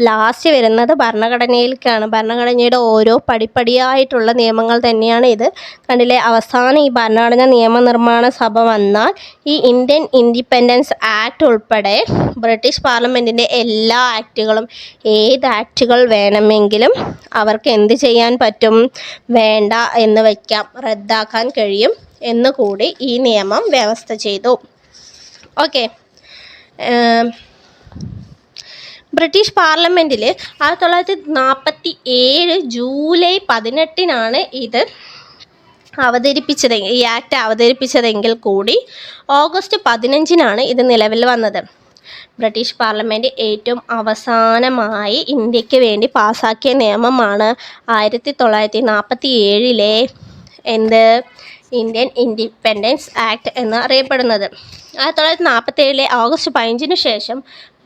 ലാസ്റ്റ് വരുന്നത് ഭരണഘടനയിലേക്കാണ്. ഭരണഘടനയുടെ ഓരോ പടിപ്പടിയായിട്ടുള്ള നിയമങ്ങൾ തന്നെയാണ് ഇത്. കണ്ടില്ലേ, അവസാനം ഈ ഭരണഘടനാ നിയമനിർമ്മാണ സഭ വന്നാൽ ഈ ഇന്ത്യൻ ഇൻഡിപെൻഡൻസ് ആക്ട് ഉൾപ്പെടെ ബ്രിട്ടീഷ് പാർലമെൻറ്റിൻ്റെ എല്ലാ ആക്റ്റുകളും, ഏത് ആക്റ്റുകൾ വേണമെങ്കിലും അവർക്ക് എന്ത് ചെയ്യാൻ പറ്റും? വേണ്ട എന്ന് വയ്ക്കാം, റദ്ദാക്കാൻ കഴിയും എന്നുകൂടി ഈ നിയമം വ്യവസ്ഥ ചെയ്തു. ഓക്കെ, ബ്രിട്ടീഷ് പാർലമെൻറ്റിൽ 1947 ജൂലൈ 18 ഇത് ഈ ആക്ട് അവതരിപ്പിച്ചതെങ്കിൽ കൂടി ഓഗസ്റ്റ് 15 ഇത് നിലവിൽ വന്നത്. ബ്രിട്ടീഷ് പാർലമെൻറ്റ് ഏറ്റവും അവസാനമായി ഇന്ത്യക്ക് വേണ്ടി പാസാക്കിയ നിയമമാണ് 1947 ഇന്ത്യൻ ഇൻഡിപെൻഡൻസ് ആക്ട് എന്ന് അറിയപ്പെടുന്നത്. 1947 ഓഗസ്റ്റ് 15 ശേഷം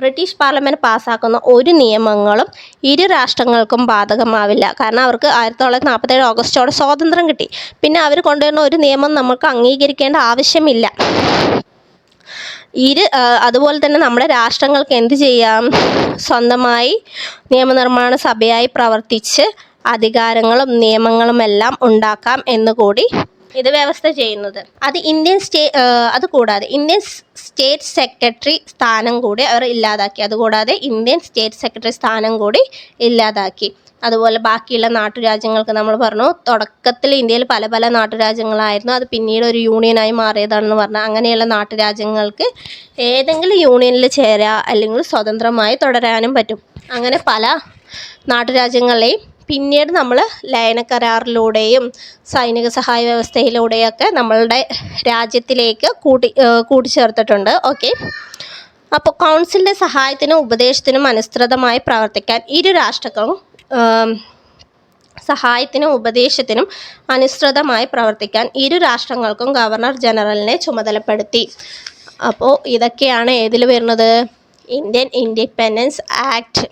ബ്രിട്ടീഷ് പാർലമെൻറ്റ് പാസ്സാക്കുന്ന ഒരു നിയമങ്ങളും ഇരു രാഷ്ട്രങ്ങൾക്കും ബാധകമാവില്ല. കാരണം അവർക്ക് 1947 ഓഗസ്റ്റോടെ സ്വാതന്ത്ര്യം കിട്ടി. പിന്നെ അവർ കൊണ്ടുവരുന്ന ഒരു നിയമം നമുക്ക് അംഗീകരിക്കേണ്ട ആവശ്യമില്ല. അതുപോലെ തന്നെ നമ്മുടെ രാഷ്ട്രങ്ങൾക്ക് എന്ത് ചെയ്യാം? സ്വന്തമായി നിയമനിർമ്മാണ സഭയായി പ്രവർത്തിച്ച് അധികാരങ്ങളും നിയമങ്ങളും എല്ലാം ഉണ്ടാക്കാം എന്നുകൂടി ഇത് വ്യവസ്ഥ ചെയ്യുന്നത്. അതുകൂടാതെ ഇന്ത്യൻ സ്റ്റേറ്റ് സെക്രട്ടറി സ്ഥാനം കൂടി അവർ ഇല്ലാതാക്കി. അതുപോലെ ബാക്കിയുള്ള നാട്ടുരാജ്യങ്ങൾക്ക് നമ്മൾ പറഞ്ഞു, തുടക്കത്തിൽ ഇന്ത്യയിൽ പല പല നാട്ടുരാജ്യങ്ങളായിരുന്നു, അത് പിന്നീട് ഒരു യൂണിയനായി മാറിയതാണെന്ന് പറഞ്ഞാൽ അങ്ങനെയുള്ള നാട്ടുരാജ്യങ്ങൾക്ക് ഏതെങ്കിലും യൂണിയനിൽ ചേരാ അല്ലെങ്കിൽ സ്വതന്ത്രമായി തുടരാനും പറ്റും. അങ്ങനെ പല നാട്ടുരാജ്യങ്ങളെയും പിന്നീട് നമ്മൾ ലയന കരാറിലൂടെയും സൈനിക സഹായ വ്യവസ്ഥയിലൂടെയൊക്കെ നമ്മളുടെ രാജ്യത്തിലേക്ക് കൂട്ടിച്ചേർത്തിട്ടുണ്ട്. ഓക്കെ, അപ്പോൾ കൗൺസിലിൻ്റെ സഹായത്തിനും ഉപദേശത്തിനും അനുസൃതമായി പ്രവർത്തിക്കാൻ ഇരു രാഷ്ട്രങ്ങളും സഹായത്തിനും ഉപദേശത്തിനും അനുസൃതമായി പ്രവർത്തിക്കാൻ ഇരു രാഷ്ട്രങ്ങൾക്കും ഗവർണർ ജനറലിനെ ചുമതലപ്പെടുത്തി. അപ്പോൾ ഇതൊക്കെയാണ് ഏതിൽ വരുന്നത്? Indian independence act.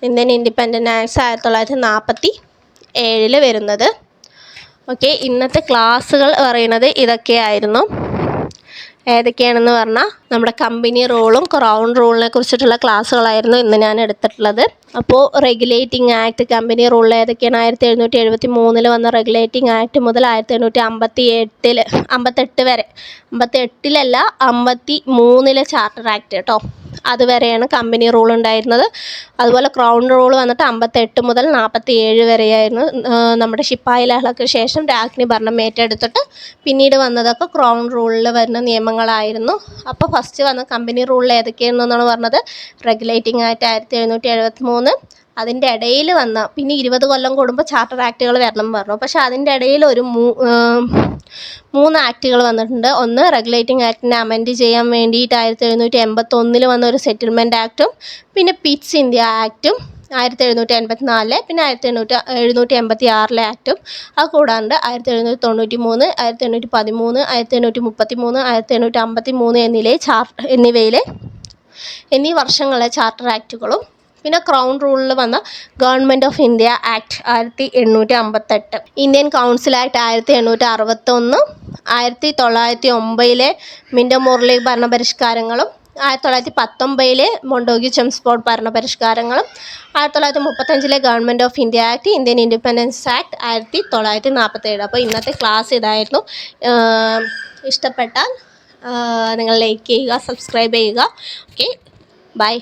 Indian independence act 1947 വരുന്നത്. ഓക്കെ, ഇന്നത്തെ ക്ലാസ്സുകൾ പറയുന്നത് ഇതൊക്കെയായിരുന്നു. ഏതൊക്കെയാണെന്ന് പറഞ്ഞാൽ നമ്മുടെ കമ്പനി റൂളും ക്രൗൺ റൂളിനെ കുറിച്ചിട്ടുള്ള ക്ലാസ്സുകളായിരുന്നു ഇന്ന് ഞാൻ എടുത്തിട്ടുള്ളത്. അപ്പോൾ റെഗുലേറ്റിംഗ് ആക്ട്, കമ്പനി റൂളിൽ ഏതൊക്കെയാണ്? 1773 വന്ന റെഗുലേറ്റിംഗ് ആക്ട് മുതൽ 1858 വരെ, 58ലല്ല 53 ചാർട്ടർ ആക്ട് കേട്ടോ, അതുവരെയാണ് കമ്പനി റൂൾ ഉണ്ടായിരുന്നത്. അതുപോലെ ക്രൗൺ റൂൾ വന്നിട്ട് 58 മുതൽ 47 വരെയായിരുന്നു. നമ്മുടെ ശിപ്പായി ലഹളയ്ക്ക് ശേഷം രാജ്ഞി ഭരണം ഏറ്റെടുത്തിട്ട് പിന്നീട് വന്നതൊക്കെ ക്രൗൺ റൂളിൽ വരുന്ന നിയമങ്ങളായിരുന്നു. അപ്പോൾ ഫസ്റ്റ് വന്ന കമ്പനി റൂളിൽ ഏതൊക്കെയാണെന്നാണ് പറഞ്ഞത്? Regulating act 1773. അതിൻ്റെ ഇടയിൽ വന്ന പിന്നെ 20 കൊല്ലം കൂടുമ്പോൾ ചാർട്ടർ ആക്ടുകൾ വരണം പറഞ്ഞു. പക്ഷേ അതിൻ്റെ ഇടയിൽ ഒരു 3 ആക്ടുകൾ വന്നിട്ടുണ്ട്. ഒന്ന് റെഗുലേറ്റിംഗ് ആക്ടിനെ അമെൻഡ് ചെയ്യാൻ വേണ്ടിയിട്ട് 1781 വന്ന ഒരു സെറ്റിൽമെൻറ്റ് ആക്റ്റും പിന്നെ പിറ്റ്സ് ഇന്ത്യ ആക്റ്റും 1784, പിന്നെ 1786 ആക്റ്റും. അത് കൂടാണ്ട് 1793, 1813, 1833, 1853 എന്നീ വർഷങ്ങളിലെ ചാർട്ടർ ആക്റ്റുകളും പിന്നെ ക്രൗൺ റൂളിൽ വന്ന government of India act 1858, Indian council act 1861, 1909 Minto Morley ഭരണപരിഷ്കാരങ്ങളും 1919 മൊണ്ടോഗ്യു ചെംസ്ഫോർഡ് ഭരണപരിഷ്കാരങ്ങളും 1935 government of India act, Indian independence act 1947. അപ്പോൾ ഇന്നത്തെ ക്ലാസ് ഇതായിരുന്നു. ഇഷ്ടപ്പെട്ടാൽ നിങ്ങൾ ലൈക്ക് ചെയ്യുക, സബ്സ്ക്രൈബ് ചെയ്യുക. Okay, by.